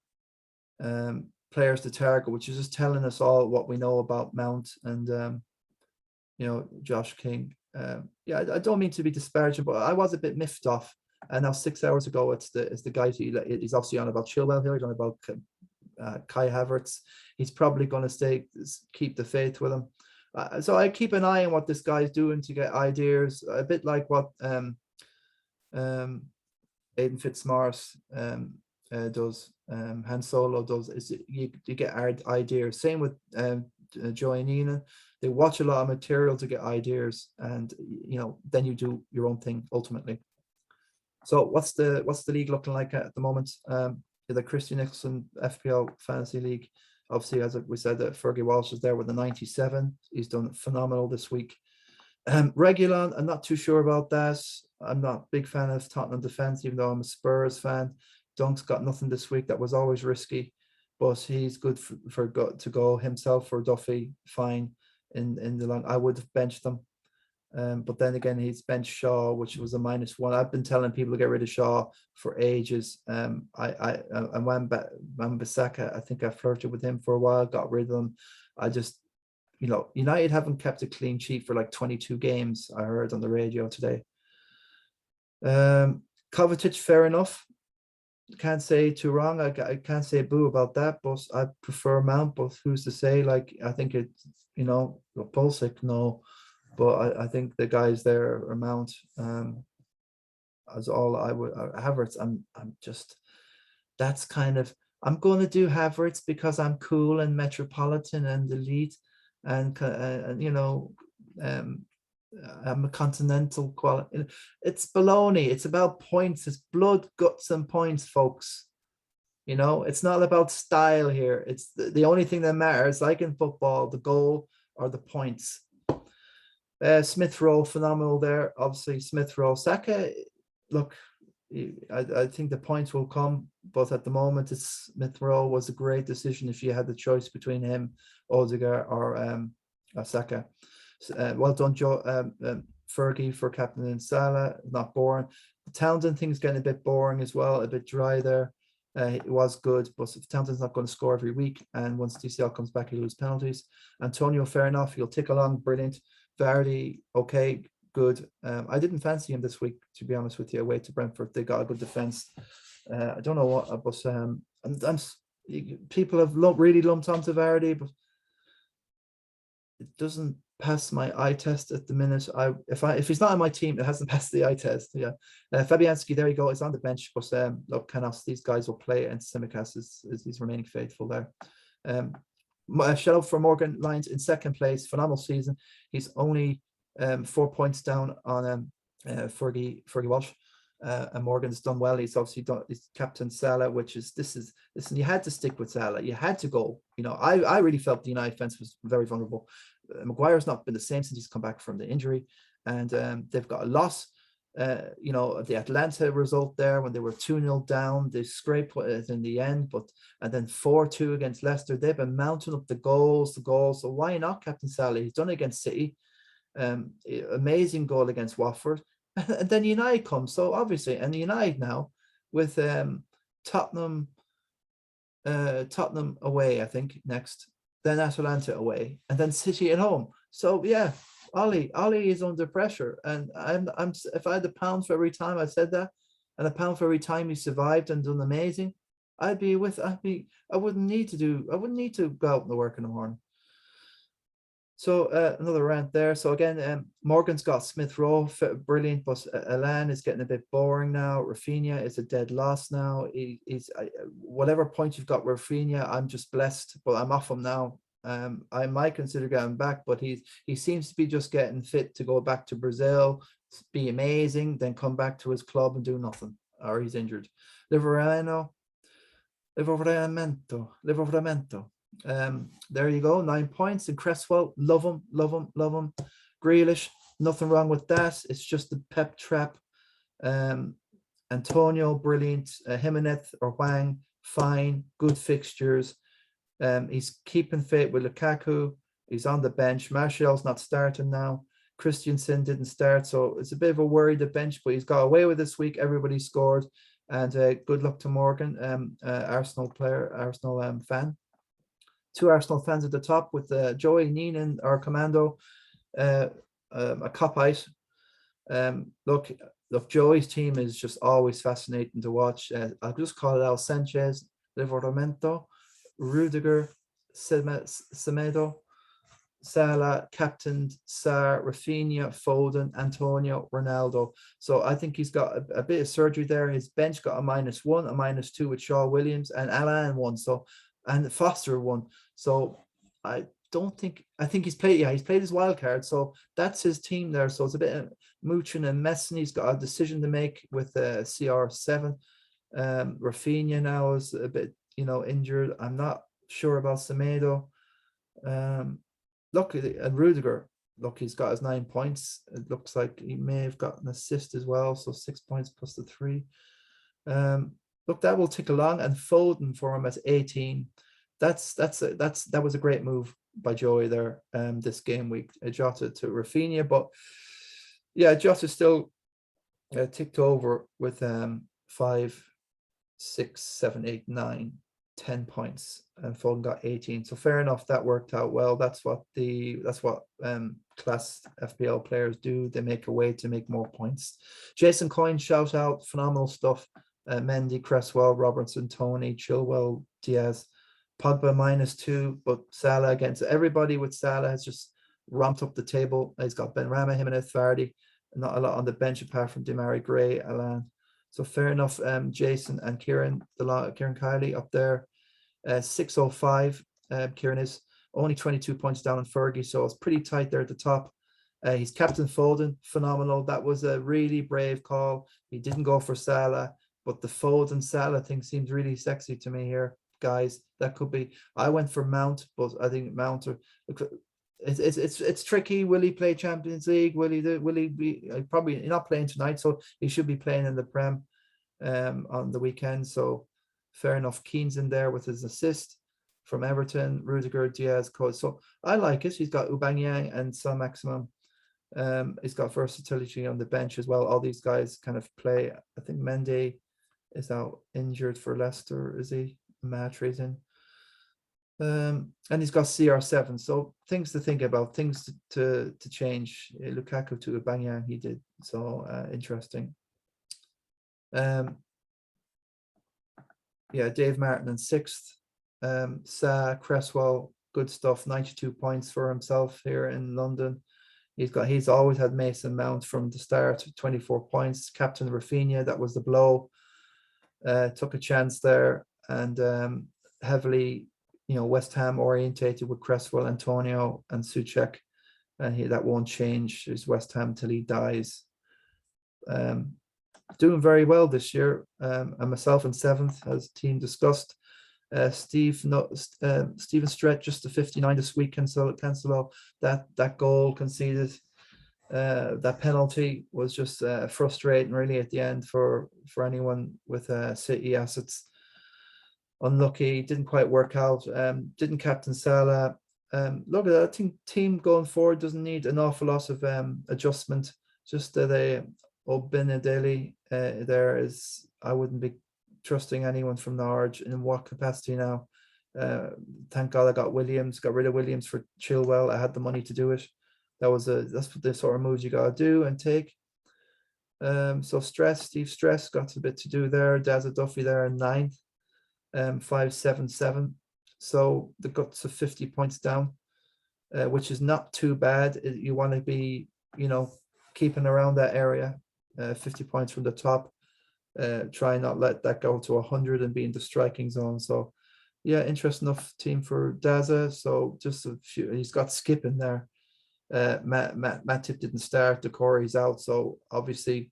players to target, which is just telling us all what we know about Mount and Josh King. I don't mean to be disparaging, but I was a bit miffed off. And now 6 hours ago, it's the guy he's obviously on about Chilwell here. He's on about Kai Havertz. He's probably going to keep the faith with him. So I keep an eye on what this guy's doing to get ideas, a bit like what Aidan Fitzmaurice does, Han Solo does. Is you get ideas. Same with Joy and Nina. They watch a lot of material to get ideas, and then you do your own thing ultimately. So what's the league looking like at the moment? The Christy Nicholson FPL Fantasy League. Obviously, as we said, that Fergie Walsh is there with the 97. He's done phenomenal this week. Regulon, I'm not too sure about that. I'm not a big fan of Tottenham defense, even though I'm a Spurs fan. Dunk's got nothing this week. That was always risky, but he's good to go himself for Duffy. Fine in the long. I would have benched them. But then again, he's benched Shaw, which was a -1. I've been telling people to get rid of Shaw for ages. And Wan-Bissaka, I think I flirted with him for a while, got rid of him. I just, United haven't kept a clean sheet for like 22 games, I heard on the radio today. Kovacic, fair enough. Can't say too wrong. I can't say boo about that, but I prefer Mount. But who's to say? Like, I think Pulisic, no. But I think the guys there are Mount. As all I would Havertz. I'm going to do Havertz because I'm cool and metropolitan and elite. and you know, a continental quality. It's baloney. It's about points. It's blood, guts, and points, folks. You know, it's not about style here. It's the only thing that matters, like in football, the goal or the points. Smith Rowe, phenomenal there. Obviously, Smith Rowe. Saka, look, I think the points will come, but at the moment, it's Smith Rowe was a great decision if you had the choice between him, Odegaard, or Saka. Well done, Joe. Fergie for captain and Salah. Not boring. The Townsend thing's getting a bit boring as well, a bit dry there. It was good, but if Townsend's not going to score every week, and once DCL comes back, he'll lose penalties. Antonio, fair enough. He'll tick along, brilliant. Vardy, okay, good. I didn't fancy him this week, to be honest with you. Away to Brentford, they got a good defense. I don't know what, but people have really lumped onto Vardy, but it doesn't pass my eye test at the minute. If he's not on my team, it hasn't passed the eye test. Yeah, Fabianski, there you go. He's on the bench, but look, Canos, these guys will play, and Simicast is he's remaining faithful there. Shout out for Morgan Lyons in second place, phenomenal season. He's only 4 points down on Fergie Walsh. And Morgan's done well. He's obviously done. He's captain Salah, listen. You had to stick with Salah. You had to go. You know, I really felt the United defense was very vulnerable. Maguire's not been the same since he's come back from the injury, and they've got a loss. You know, the Atlanta result there when they were 2-0 down, they scraped it in the end, and then 4-2 against Leicester. They've been mounting up the goals. So why not captain Salah? He's done it against City. Amazing goal against Watford. And then United comes, so obviously, and United now with Tottenham away, I think next, then Atalanta away, and then City at home. So yeah, Ollie is under pressure, and I'm if I had £1 for every time I said that, and £1 for every time he survived and done amazing, I wouldn't need to go out in the work in the morning. So another rant there. So again, Morgan's got Smith Rowe, brilliant, but Alan is getting a bit boring now. Rafinha is a dead loss now. He's whatever point you've got Rafinha, I'm just blessed, but I'm off him now. I might consider getting back, but he seems to be just getting fit to go back to Brazil, be amazing, then come back to his club and do nothing, or he's injured. Livramento. There you go, 9 points. And Cresswell, love him. Grealish, nothing wrong with that. It's just the pep trap. Antonio, brilliant. Jimenez or Wang, fine, good fixtures. He's keeping fit with Lukaku. He's on the bench. Martial's not starting now. Christensen didn't start, so it's a bit of a worry, the bench, but he's got away with this week. Everybody scored, and good luck to Morgan, Arsenal fan. 2 Arsenal fans at the top with Joey Neenan, our commando, a cop-out. Look, Joey's team is just always fascinating to watch. I'll just call it out: Sanchez, Livramento, Rudiger, Semedo, Salah, captained Sarr, Rafinha, Foden, Antonio, Ronaldo. So I think he's got a bit of surgery there. His bench got a -1, a -2 with Shaw Williams, and Alan won. So, and Foster won. So I think he's played his wild card. So that's his team there. So it's a bit of mooching and messing. He's got a decision to make with CR7. Rafinha now is a bit, injured. I'm not sure about Semedo. Look, and Rudiger, look, he's got his 9 points. It looks like he may have got an assist as well. So 6 points plus the 3. Look, that will tick along, and Foden for him at 18. That was a great move by Joey there. This game week, Jota to Rafinha, but yeah, Jota still ticked over with 5, 6, 7, 8, 9, 10 points, and Foden got 18. So fair enough, that worked out well. That's what class FPL players do. They make a way to make more points. Jason Coyne, shout out, phenomenal stuff. Mendy, Cresswell, Robertson, Tony, Chilwell, Diaz. Pogba -2, but Salah against everybody with Salah has just ramped up the table. He's got Benrahma, Jimenez, Vardy, not a lot on the bench apart from Demarai Gray, Alan. So fair enough. Jason and Kieran Kiley up there. 605. Kieran is only 22 points down on Fergie, so it's pretty tight there at the top. He's captain Foden, phenomenal. That was a really brave call. He didn't go for Salah, but the Foden Salah thing seems really sexy to me here, guys. That could be. I went for Mount, but I think Mount are. It's tricky. Will he play Champions League? Will he be probably not playing tonight? So he should be playing in the Prem on the weekend. So fair enough. Keane's in there with his assist from Everton. Rudiger, Diaz, Code. So I like it. He's got Aubameyang and Son Maximum. He's got versatility on the bench as well. All these guys kind of play. I think Mendy is out injured for Leicester. Is he? Matri's in. And he's got CR7. So things to think about, things to change. Lukaku to Aubameyang, he did. So interesting. Yeah, Dave Martin in 6th. Sa Cresswell, good stuff. 92 points for himself here in London. He's always had Mason Mount from the start, 24 points. Captain Rafinha, that was the blow. Took a chance there, and heavily, West Ham orientated with Cresswell, Antonio, and Souček, and that won't change. His West Ham till he dies. Doing very well this year. And myself in 7th, as team discussed. Steven Stretch just to 59 this week, cancel that goal conceded. That penalty was just frustrating really at the end for anyone with City assets. Unlucky, didn't quite work out. Didn't captain Salah. Look at that. I think team going forward doesn't need an awful lot of adjustment. Just that Benedeli there is. I wouldn't be trusting anyone from Norwich in what capacity now. Thank God I got rid of Williams for Chilwell. I had the money to do it. That's what the sort of moves you gotta do and take. So Steve Stress got a bit to do there. Dazza Duffy there in 9th, 577. So the guts of 50 points down, which is not too bad. You want to be, keeping around that area, 50 points from the top. Try not let that go to 100 and be in the striking zone. So yeah, interesting enough team for Dazza. So just a few. He's got Skip in there. Matip didn't start. Decore's out, so obviously,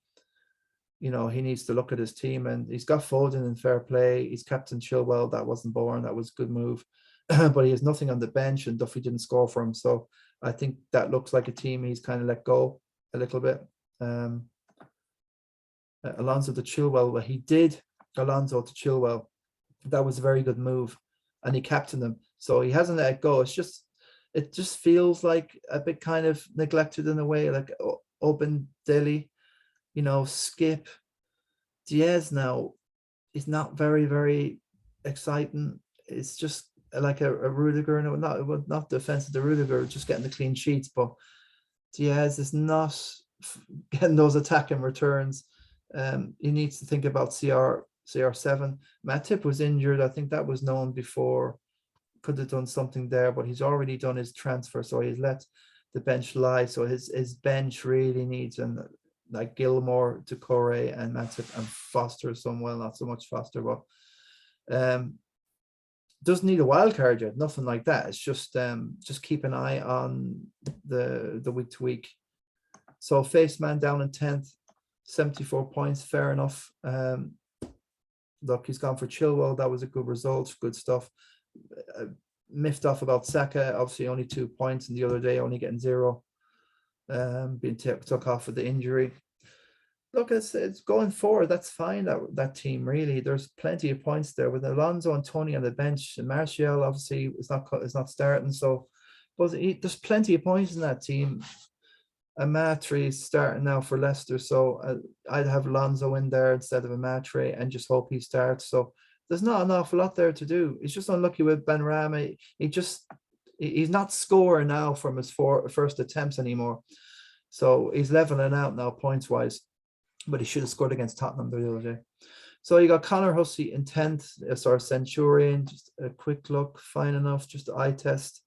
he needs to look at his team, and he's got Foden in fair play. He's captain Chilwell. That wasn't boring. That was a good move, but he has nothing on the bench, and Duffy didn't score for him. So I think that looks like a team he's kind of let go a little bit. Alonso to Chilwell, well, he did Alonso to Chilwell. That was a very good move, and he captained him, so he hasn't let it go. It just feels like a bit kind of neglected in a way, like Open Delhi, Skip. Diaz now is not very, very exciting. It's just like a Rudiger, not defensive to Rudiger, just getting the clean sheets, but Diaz is not getting those attacking returns. He needs to think about CR7. Matip was injured. I think that was known before. Could have done something there, but he's already done his transfer, so he's let the bench lie. So his bench really needs like Gilmore, Decore, and Matip, and Foster somewhere, not so much Foster, but doesn't need a wild card yet, nothing like that. It's just keep an eye on the week to week. So Face Man down in 10th, 74 points, fair enough. Look, he's gone for Chilwell. That was a good result, good stuff. Miffed off about Saka, obviously only 2 points, and the other day only getting 0, being took off with the injury. Look, it's going forward. That's fine. That team really. There's plenty of points there with Alonso and Tony on the bench. And Martial obviously is not starting. So, but there's plenty of points in that team. Amatri is starting now for Leicester, so I'd have Alonso in there instead of Amatri and just hope he starts. So there's not an awful lot there to do. He's just unlucky with Benrahma. He's not scoring now from his first attempts anymore. So he's leveling out now points wise, but he should have scored against Tottenham the other day. So you got Connor Hussey in 10th, Centurion. Just a quick look, fine enough, just the eye test.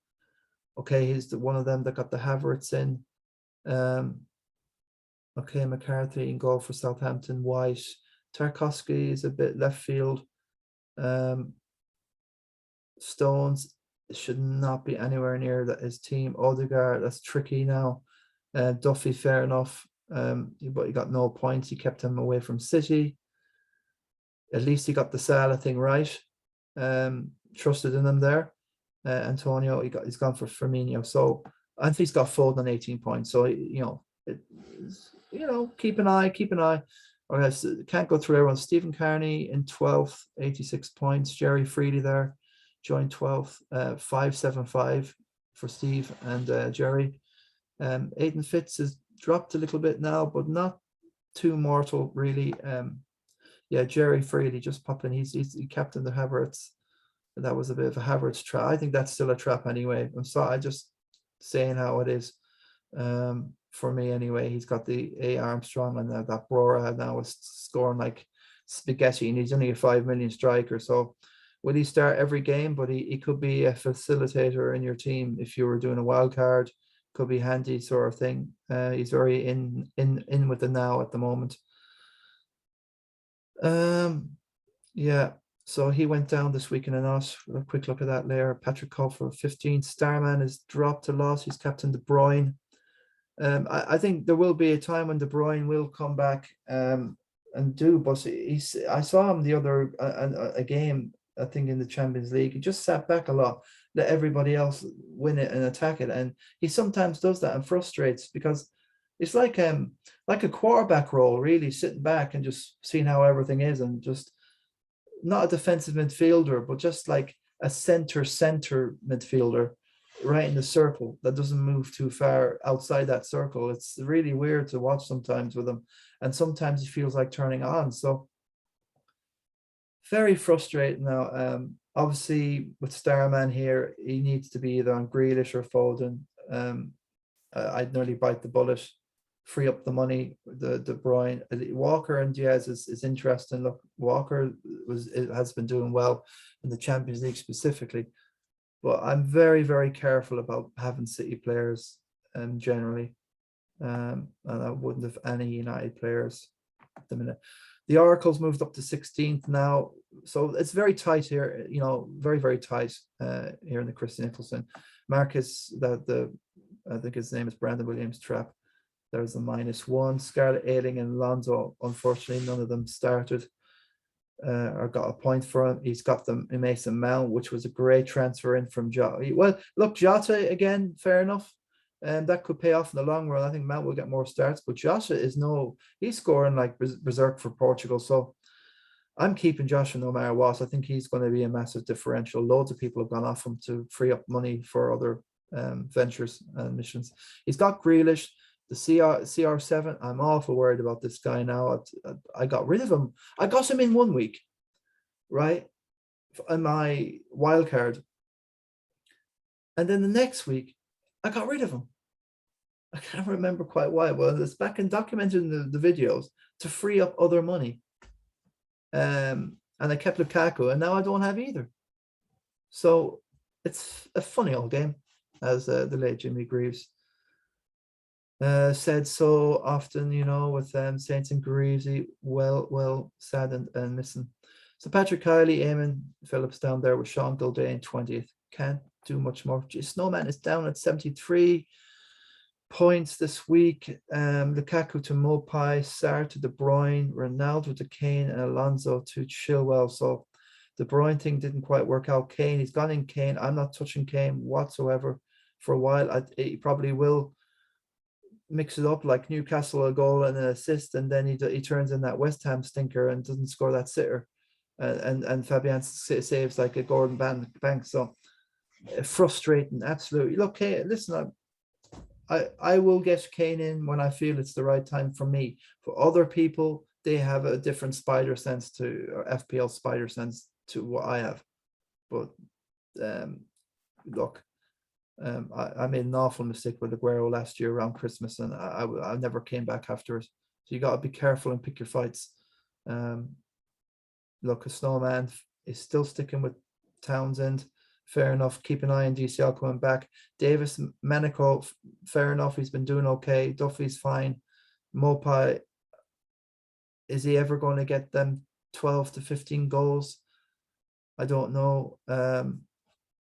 Okay, he's one of them that got the Havertz in. Okay, McCarthy in goal for Southampton. White. Tarkowski is a bit left field. Stones should not be anywhere near that his team. Odegaard, that's tricky now. Duffy, fair enough. But he got no points. He kept him away from City. At least he got the Salah thing right. Trusted in him there. Antonio, he's gone for Firmino. So I think he's got Foden on 18 points. So keep an eye. Or else can't go through everyone. Stephen Carney in 12th, 86 points. Jerry Freely there, joined 12th, 575 for Steve and Jerry. Aidan Fitz has dropped a little bit now, but not too mortal really. Jerry Freely just popped in. He captained the Havertz. That was a bit of a Havertz trap. I think that's still a trap anyway. I'm sorry, I just saying how it is. For me anyway, he's got the A Armstrong, and that Brora now is scoring like spaghetti, and he's only a 5 million striker. So will he start every game? But he could be a facilitator in your team if you were doing a wild card. Could be handy sort of thing. He's very in with the now at the moment. So he went down this week in a notch. A quick look at that later. Patrick Culver, 15. Starman has dropped to loss. He's captain De Bruyne. I think there will be a time when De Bruyne will come back and do, but I saw him the other a game, I think in the Champions League. He just sat back a lot, let everybody else win it and attack it, and he sometimes does that and frustrates, because it's like a quarterback role, really, sitting back and just seeing how everything is, and just not a defensive midfielder, but just like a center midfielder, right in the circle that doesn't move too far outside that circle. It's really weird to watch sometimes with him, and sometimes he feels like turning on. So very frustrating now. Obviously with Starman here, he needs to be either on Grealish or Foden. I'd nearly bite the bullet, free up the money. The De Bruyne, Walker and Diaz is interesting. Look, Walker has been doing well in the Champions League specifically. But I'm very, very careful about having City players generally. And I wouldn't have any United players at the minute. The Oracle's moved up to 16th now. So it's very tight here, very, very tight here in the Christian Nicholson. Marcus, I think his name is Brandon Williams trap. There's a -1. Scarlett, Ailing and Alonso, unfortunately, none of them started. Or got a point for him. He's got them in Mason Mount, which was a great transfer in from Jota. Well, look, Jota again, fair enough. And that could pay off in the long run. I think Mount will get more starts, but Jota he's scoring like berserk for Portugal. So I'm keeping Joshua no matter what. I think he's going to be a massive differential. Loads of people have gone off him to free up money for other ventures and missions. He's got Grealish. The CR7, I'm awful worried about this guy now. I got rid of him. I got him in 1 week, right, on my wild card. And then the next week, I got rid of him. I can't remember quite why. Well, it's back and documented in the videos to free up other money. And I kept Lukaku, and now I don't have either. So it's a funny old game, as the late Jimmy Greaves said so often, with Saints and Greaves, well sad and missing. So Patrick Kiley, Eamon Phillips down there with Sean Gilday in 20th. Can't do much more. Snowman is down at 73 points this week. Lukaku to Mopai, Sarr to De Bruyne, Ronaldo to Kane, and Alonso to Chilwell. So the Bruyne thing didn't quite work out. Kane, he's gone in Kane. I'm not touching Kane whatsoever for a while. He probably will mix it up, like Newcastle, a goal and an assist, and then he turns in that West Ham stinker and doesn't score that sitter, and Fabian saves like a Gordon Banks. So frustrating, absolutely. Look, Kane, listen, I will get Kane in when I feel it's the right time for me. For other people, they have a different spider sense or FPL spider sense to what I have. But look, I made an awful mistake with Aguero last year around Christmas, and I never came back afterwards. So you got to be careful and pick your fights. Look, a Snowman is still sticking with Townsend. Fair enough. Keep an eye on DCL coming back. Davis, Manico, fair enough. He's been doing okay. Duffy's fine. Mopai, is he ever going to get them 12 to 15 goals? I don't know.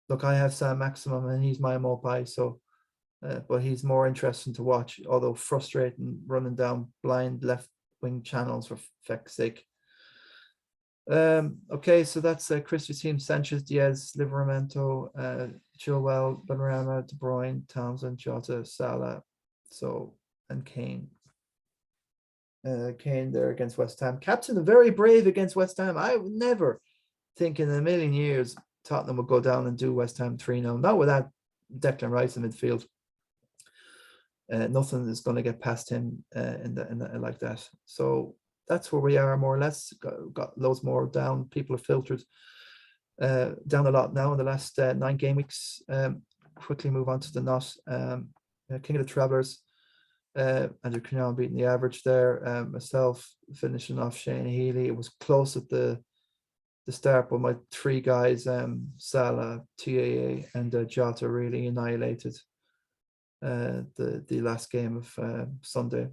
look, I have Sam Maximum and he's my Mopai, so but he's more interesting to watch, although frustrating running down blind left wing channels for feck's sake. Okay, so that's Chris's team: Sanchez, Diaz, Livramento, Chilwell, Benrahma, De Bruyne, Townsend, Jota, Salah, so, and Kane. Kane there against West Ham. Captain, very brave against West Ham. I would never think in a million years Tottenham would go down and do West Ham 3-0. Not without Declan Rice in midfield. Nothing is going to get past him in the like that. So that's where we are, more or less. Got loads more down. People have filtered down a lot now in the last 9 game weeks. Quickly move on to the not. King of the Travellers. Andrew Canal beating the average there. Myself finishing off Shane Healy. It was close at the start, but my 3 guys, Salah, TAA, and Jota, really annihilated the last game of Sunday.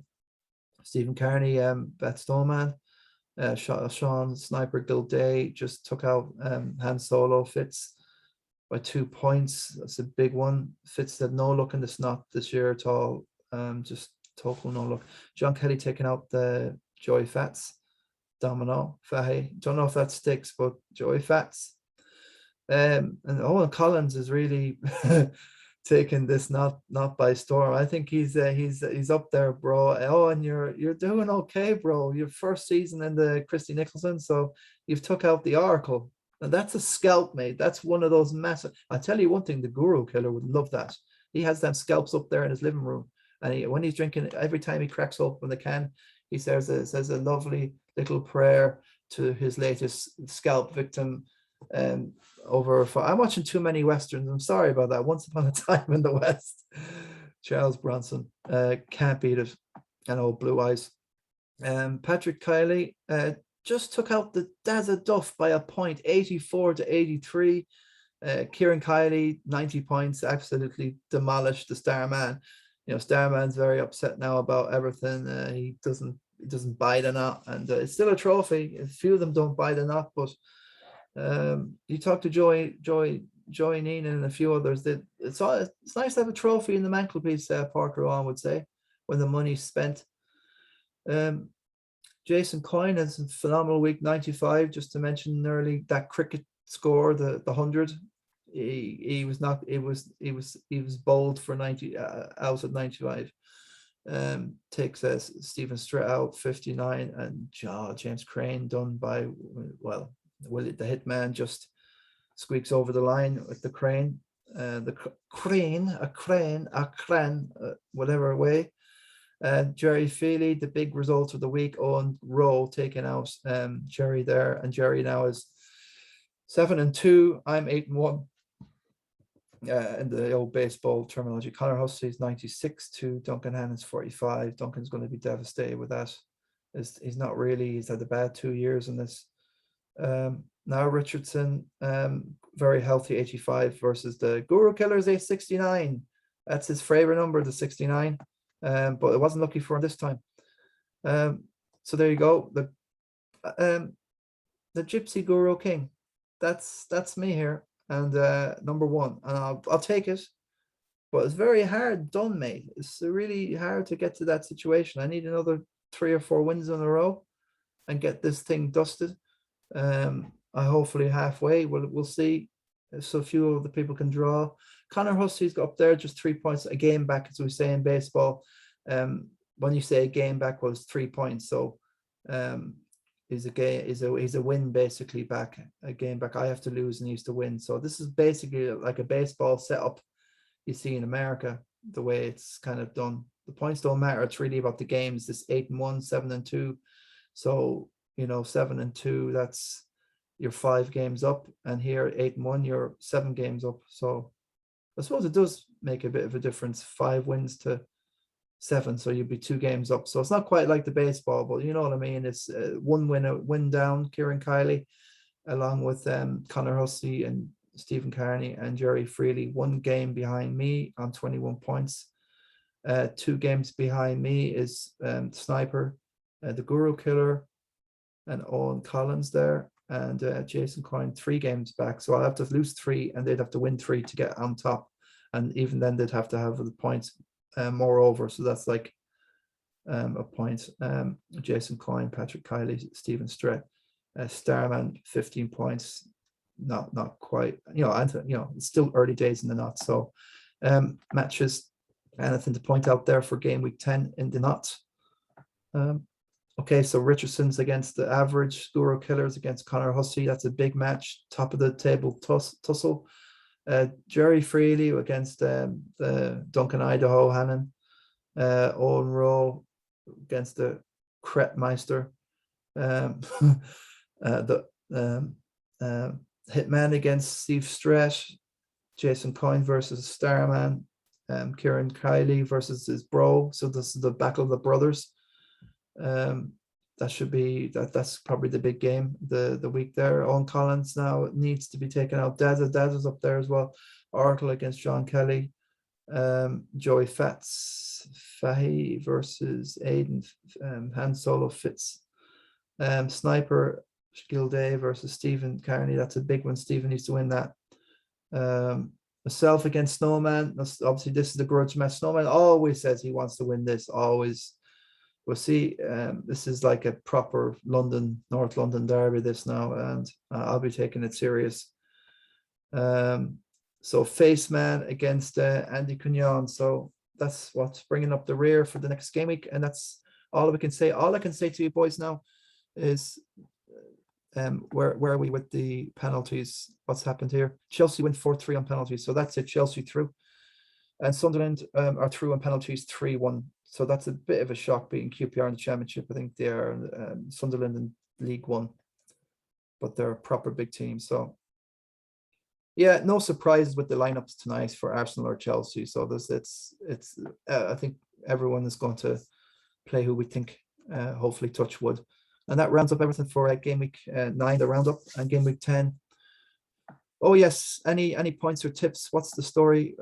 Stephen Carney, Beth Snowman, Sean Sniper Gilday just took out Han Solo Fitz by 2 points. That's a big one. Fitz said no look in the snot this year at all. Just total no look. John Kelly taking out the Joey Fats. Domino Fahy. Don't know if that sticks, but Joey Fats. And Owen Collins is really taking this not by storm. I think he's up there, bro. Oh, and you're doing okay, bro. Your first season in the Christy Nicholson, so you've took out the Oracle. And that's a scalp, mate. That's one of those massive. I tell you one thing, the Guru Killer would love that. He has them scalps up there in his living room, and when he's drinking, every time he cracks open the can, he says a lovely little prayer to his latest scalp victim. I'm watching too many westerns. I'm sorry about that. Once Upon a Time in the West. Charles Bronson, can't beat it. And old Blue Eyes. Patrick Kiley just took out the Dazza Duff by a point, 84-83. Kieran Kiley, 90 points, absolutely demolished the Starman. Starman's very upset now about everything. He doesn't buy the knot, and it's still a trophy. A few of them don't buy the knot, but you talk to Joy Neenan and a few others. That it's nice to have a trophy in the mantelpiece. Parker Owen would say, when the money's spent. Jason Coyne has a phenomenal week, 95. Just to mention early that cricket score, the 100. He was bowled for 90 out at 95. Takes Stephen Stritt out 59, and James Crane done by Willie the Hitman just squeaks over the line with the crane. Whatever way. Jerry Feely, the big result of the week. Owen Rowe taking out Jerry there, and Jerry now is 7-2. I'm 8-1. In the old baseball terminology. Connor Hussey's 96 to Duncan Hannon's 45. Duncan's going to be devastated with that. He's not really. He's had a bad 2 years in this. Now Richardson, very healthy, 85 versus the Guru Killers, 869. That's his favorite number, the 69. But it wasn't lucky for him this time. So there you go. The Gypsy Guru King. That's me here. And number 1, and I'll take it, but it's very hard done, mate. It's really hard to get to that situation. I need another 3 or 4 wins in a row and get this thing dusted. I hopefully halfway. We'll see. So few of the people can draw. Connor Hussey's got up there just 3 points, a game back, as we say in baseball. When you say a game back, well, it's 3 points. So is a win basically back, a game back. I have to lose and he used to win. So this is basically like a baseball setup you see in America, the way it's kind of done. The points don't matter. It's really about the games. This 8-1, 7-2. So 7-2, that's you're 5 games up, and here 8-1, you're 7 games up. So I suppose it does make a bit of a difference. 5 wins to 7, so you'll be 2 games up. So it's not quite like the baseball, but you know what I mean. It's 1 win, a win down. Kieran Kiley, along with Connor Hussey and Stephen Carney and Jerry Freely, 1 game behind me on 21 points. 2 games behind me is Sniper, the Guru Killer, and Owen Collins there. and Jason Coyne 3 games back. So I'll have to lose 3 and they'd have to win 3 to get on top. And even then they'd have to have the points moreover. So that's like a point. Jason Coyne, Patrick Kiley, Stephen Strett, Starman 15 points. Not quite, it's still early days in the knot. So matches, anything to point out there for game week 10 in the knot? Okay, so Richardson's against the average, Guru Killers against Connor Hussey. That's a big match, top of the table tussle. Jerry Freely against the Duncan Idaho Hannon. Owen Rowe against the Kretmeister. The Hitman against Steve Stretch. Jason Coyne versus Starman. Kieran Kiley versus his bro. So this is the battle of the brothers. That should be that's probably the big game the week there. Owen Collins now needs to be taken out. Daz is up there as well. Oracle against John Kelly. Joey Fahy versus Aiden Han Solo Fitz. Sniper Gilday versus Stephen Carney. That's a big one. Stephen needs to win that. Myself against Snowman. Obviously, this is the grudge match. Snowman always says he wants to win this. Always. We'll see. This is like a proper North London derby, this now, and I'll be taking it serious. So Faceman against Andy Cugnon. So that's what's bringing up the rear for the next game week, and that's all we can say. All I can say to you boys now is where are we with the penalties? What's happened here? Chelsea went 4-3 on penalties, so that's it. Chelsea through, and Sunderland are through on penalties 3-1. So that's a bit of a shock beating QPR in the Championship. I think they are Sunderland in League One, but they're a proper big team. So yeah, no surprises with the lineups tonight for Arsenal or Chelsea. So I think everyone is going to play who we think. Hopefully, touch wood. And that rounds up everything for game week 9, the roundup, and game week 10. Oh yes, any points or tips? What's the story?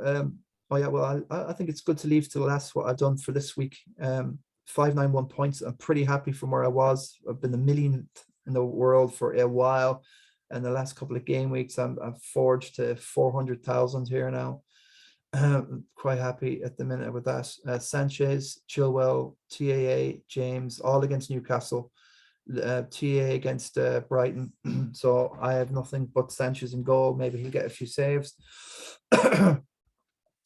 Oh yeah, well I think it's good to leave to the last what I've done for this week. 591 points. I'm pretty happy from where I was. I've been the millionth in the world for a while, and the last couple of game weeks I've forged to 400,000 here now. Quite happy at the minute with that. Sanchez, Chilwell, TAA, James, all against Newcastle. TA against Brighton. So I have nothing but Sanchez in goal. Maybe he'll get a few saves.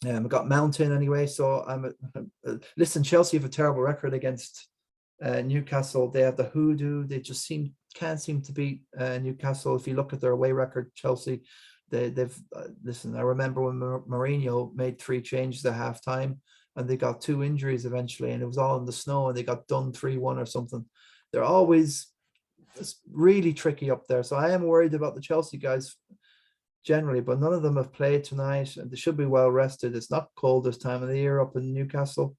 I got Mountain anyway. So listen, Chelsea have a terrible record against Newcastle. They have the hoodoo. They just can't seem to beat Newcastle. If you look at their away record, Chelsea, they've listen. I remember when Mourinho made 3 changes at halftime, and they got 2 injuries eventually, and it was all in the snow, and they got done 3-1 or something. They're always really tricky up there. So I am worried about the Chelsea guys generally, but none of them have played tonight, and they should be well rested. It's not cold this time of the year up in Newcastle.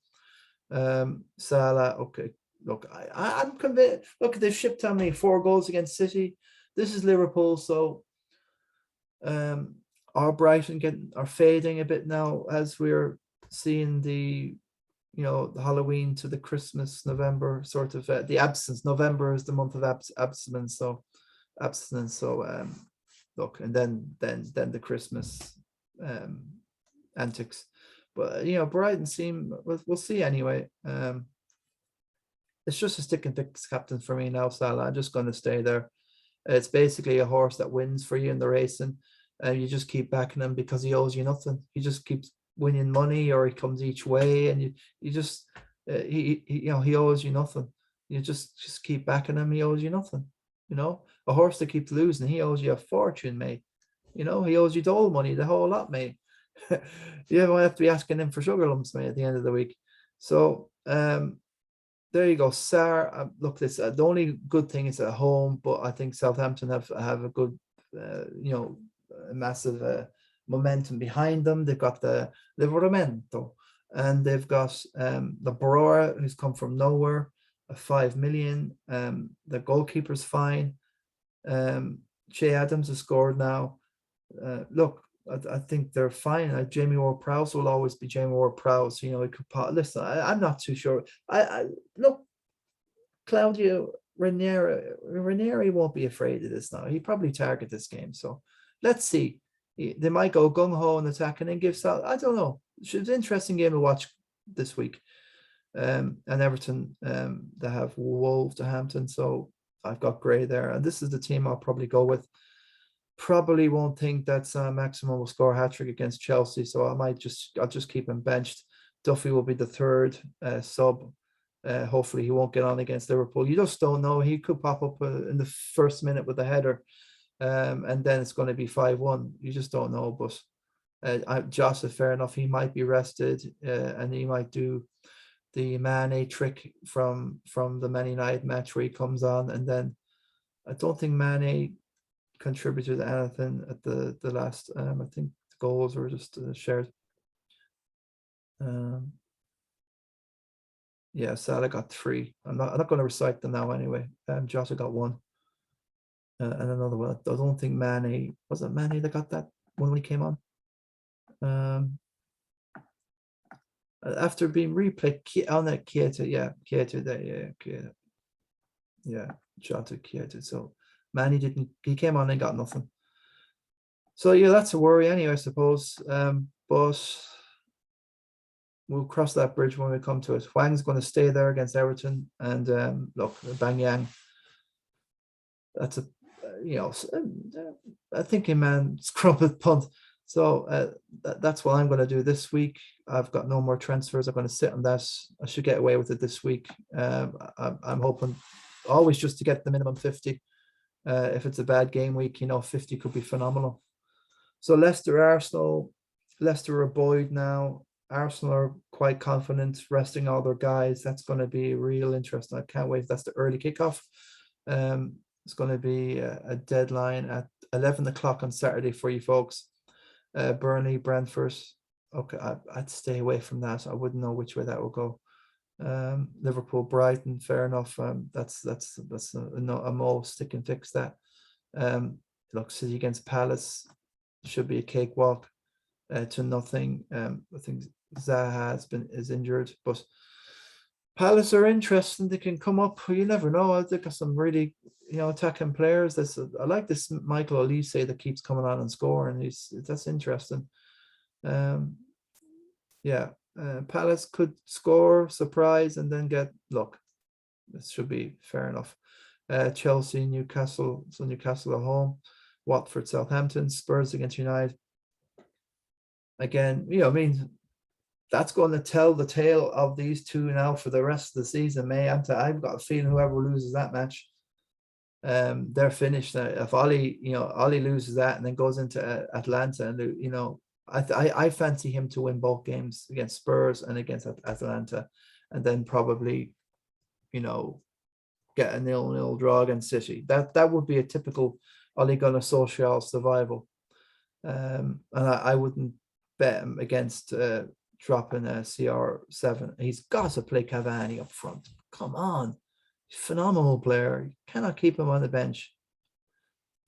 Salah, okay. Look, I'm convinced. Look, they've shipped how many 4 goals against City. This is Liverpool, so our Brighton are fading a bit now as we're seeing the Halloween to the Christmas, November sort of the absence. November is the month of abstinence. So look, and then the Christmas antics. But Brighton seem we'll see anyway. It's just a stick and picks captain for me now, Salah. I'm just going to stay there. It's basically a horse that wins for you in the racing, and you just keep backing him because he owes you nothing. He just keeps winning money, or he comes each way, and you just he owes you nothing. You just keep backing him. He owes you nothing. A horse that keeps losing, he owes you a fortune, mate. He owes you dole money, the whole lot, mate. You don't have to be asking him for sugar lumps, mate, at the end of the week. So there you go. Sar, look, this the only good thing is at home, but I think Southampton have a good massive momentum behind them. They've got the Livramento, and they've got the Barora, who's come from nowhere, 5 million. The goalkeeper's fine. Che Adams has scored now. Look, I think they're fine. Jamie Ward-Prowse will always be Jamie Ward-Prowse. He could listen. I'm not too sure. I look, Claudio Ranieri won't be afraid of this now. He probably target this game. So let's see. They might go gung ho and attack and then give Sal. I don't know. It's an interesting game to watch this week. And Everton, they have Wolverhampton. So I've got Gray there, and this is the team I'll probably go with. Probably won't think that Maximin will score a hat-trick against Chelsea, so I'll just keep him benched. Duffy will be the third sub. Hopefully he won't get on against Liverpool. You just don't know. He could pop up in the first minute with a header, and then it's going to be 5-1. You just don't know. But Joss is fair enough. He might be rested, and he might do the Mane trick from the Man United match where he comes on, and then I don't think Mane contributed anything at the last. I think the goals were just shared. Yeah, Salah got 3. I'm not going to recite them now anyway. Jota got 1, and another one. I don't think Mane, was it Mane that got that one when he came on? After being replayed on that Keita, Keita there, Keita. Yeah, Jota, Keita. So Manny he came on and got nothing. So yeah, that's a worry anyway, I suppose. But we'll cross that bridge when we come to it. Wang's going to stay there against Everton, and look, Bang Yang. That's a a thinking man scrubbed punt. So that's what I'm going to do this week. I've got no more transfers. I'm going to sit on that. I should get away with it this week. I'm hoping always just to get the minimum 50. If it's a bad game week, 50 could be phenomenal. So Arsenal, Leicester are buoyed now. Arsenal are quite confident, resting all their guys. That's going to be real interesting. I can't wait. That's the early kickoff. It's going to be a deadline at 11 o'clock on Saturday for you folks. Burnley, Brentford. Okay, I'd stay away from that. I wouldn't know which way that will go. Liverpool, Brighton, fair enough. That's a more stick and fix that. Look, City against Palace should be a cakewalk to nothing. I think Zaha is injured, but Palace are interesting. They can come up. You never know. They've got some really attacking players. I like this Michael Olise that keeps coming on and scoring. That's interesting. Palace could score, surprise, and then get luck. This should be fair enough. Chelsea, Newcastle. So Newcastle at home. Watford, Southampton. Spurs against United. Again, that's going to tell the tale of these two now for the rest of the season. I've got a feeling whoever loses that match, they're finished. If Ollie loses that and then goes into Atlanta, and I fancy him to win both games against Spurs and against Atlanta, and then probably, get a 0-0 draw against City. That would be a typical Ole Gunnar Solskjaer survival. And I wouldn't bet him against dropping a CR7. He's got to play Cavani up front. Come on. Phenomenal player. You cannot keep him on the bench.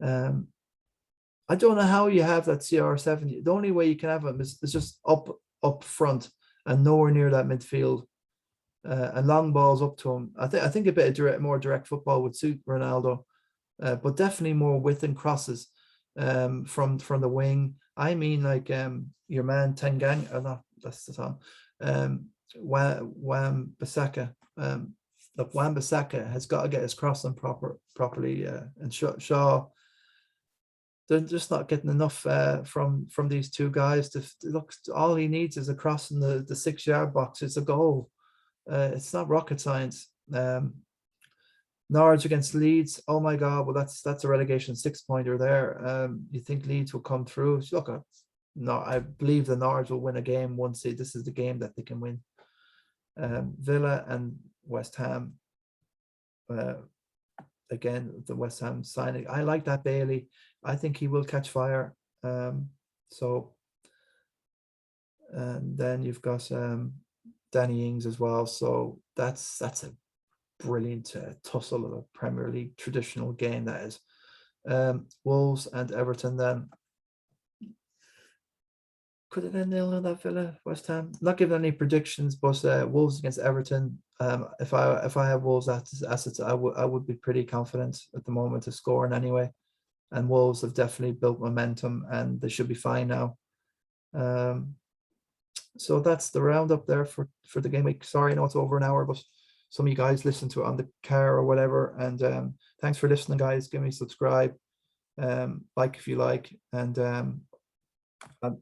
I don't know how you have that CR7. The only way you can have him is just up front and nowhere near that midfield. And long balls up to him. I think a bit of more direct football would suit Ronaldo, but definitely more width and crosses from the wing. I mean, like your man Tengang, no, that's the time. Wan-Bissaka. Look, Wan-Bissaka has got to get his crossing properly, and Shaw. They're just not getting enough from these two guys. Look, all he needs is a cross in the 6-yard box. It's a goal. It's not rocket science. Norwich against Leeds. Oh my God! Well, that's a relegation 6-pointer there. You think Leeds will come through? Look, I believe the Norwich will win a game once. This is the game that they can win. Villa and West Ham. Again, the West Ham signing. I like that Bailey. I think he will catch fire. And then you've got Danny Ings as well. So that's a brilliant tussle of a Premier League traditional game, that is. Wolves and Everton then. could have been 0 that Villa West Ham. Not giving any predictions, but Wolves against Everton. If I have Wolves assets, I would be pretty confident at the moment to scoring anyway. And Wolves have definitely built momentum, and they should be fine now. So that's the roundup there for the game week. Sorry, I know it's over an hour, but some of you guys listen to it on the car or whatever. And thanks for listening, guys. Give me a subscribe, like if you like, and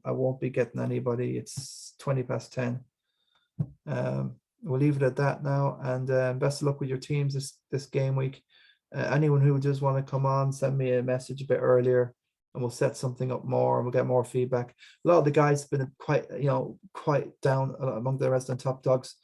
I won't be getting anybody. It's 10:20. We'll leave it at that now, and best of luck with your teams this game week. Anyone who just want to come on, send me a message a bit earlier, and we'll set something up more, and we'll get more feedback. A lot of the guys have been quite down among the resident top dogs.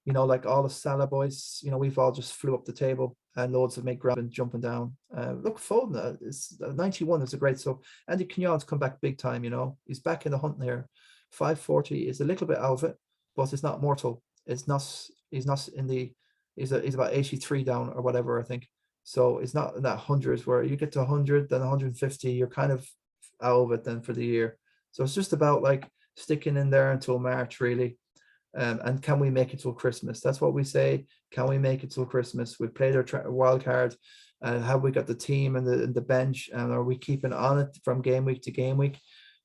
Like all the Salah boys, we've all just flew up the table, and loads of make grabbing, jumping down. Look, Foden is 91 is a great. So Andy Quignon's come back big time. He's back in the hunt here. 540 is a little bit out of it, but it's not mortal. It's not. He's not in the. He's about 83 down or whatever, I think. So it's not in that hundreds where you get to 100, then 150, you're kind of out of it then for the year. So it's just about like sticking in there until March, really. And can we make it till Christmas? That's what we say. Can we make it till Christmas? We played our wild card, and have we got the team and the bench, and are we keeping on it from game week to game week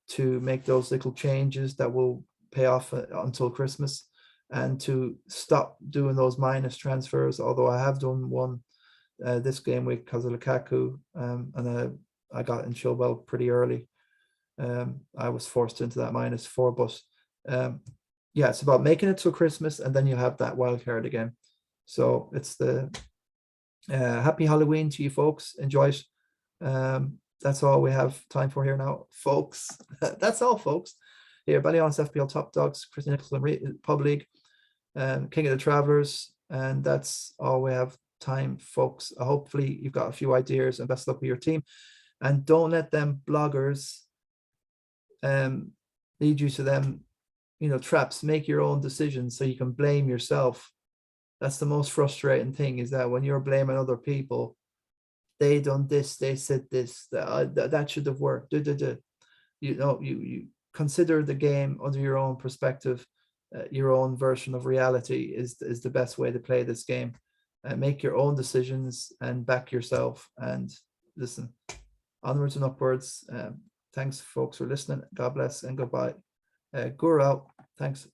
to make those little changes that will pay off until Christmas, and to stop doing those minus transfers? Although I have done one this game week because of Lukaku, and I got in Chilwell pretty early. I was forced into that -4, but yeah, it's about making it till Christmas, and then you have that wild card again. So it's the happy Halloween to you folks. Enjoy it. That's all we have time for here now, folks. That's all, folks. Here, BALLYHAUNIS FPL Top Dogs, Chris Nicholson Pub League, King of the Travelers, and that's all we have time, folks. Hopefully you've got a few ideas, and best luck with your team. And don't let them bloggers lead you to them traps. Make your own decisions so you can blame yourself. That's the most frustrating thing, is that when you're blaming other people, they done this, they said this, that should have worked. You consider the game under your own perspective. Your own version of reality is the best way to play this game. Make your own decisions and back yourself, and listen, onwards and upwards. Thanks, folks, for listening. God bless and goodbye. Guru out. Thanks.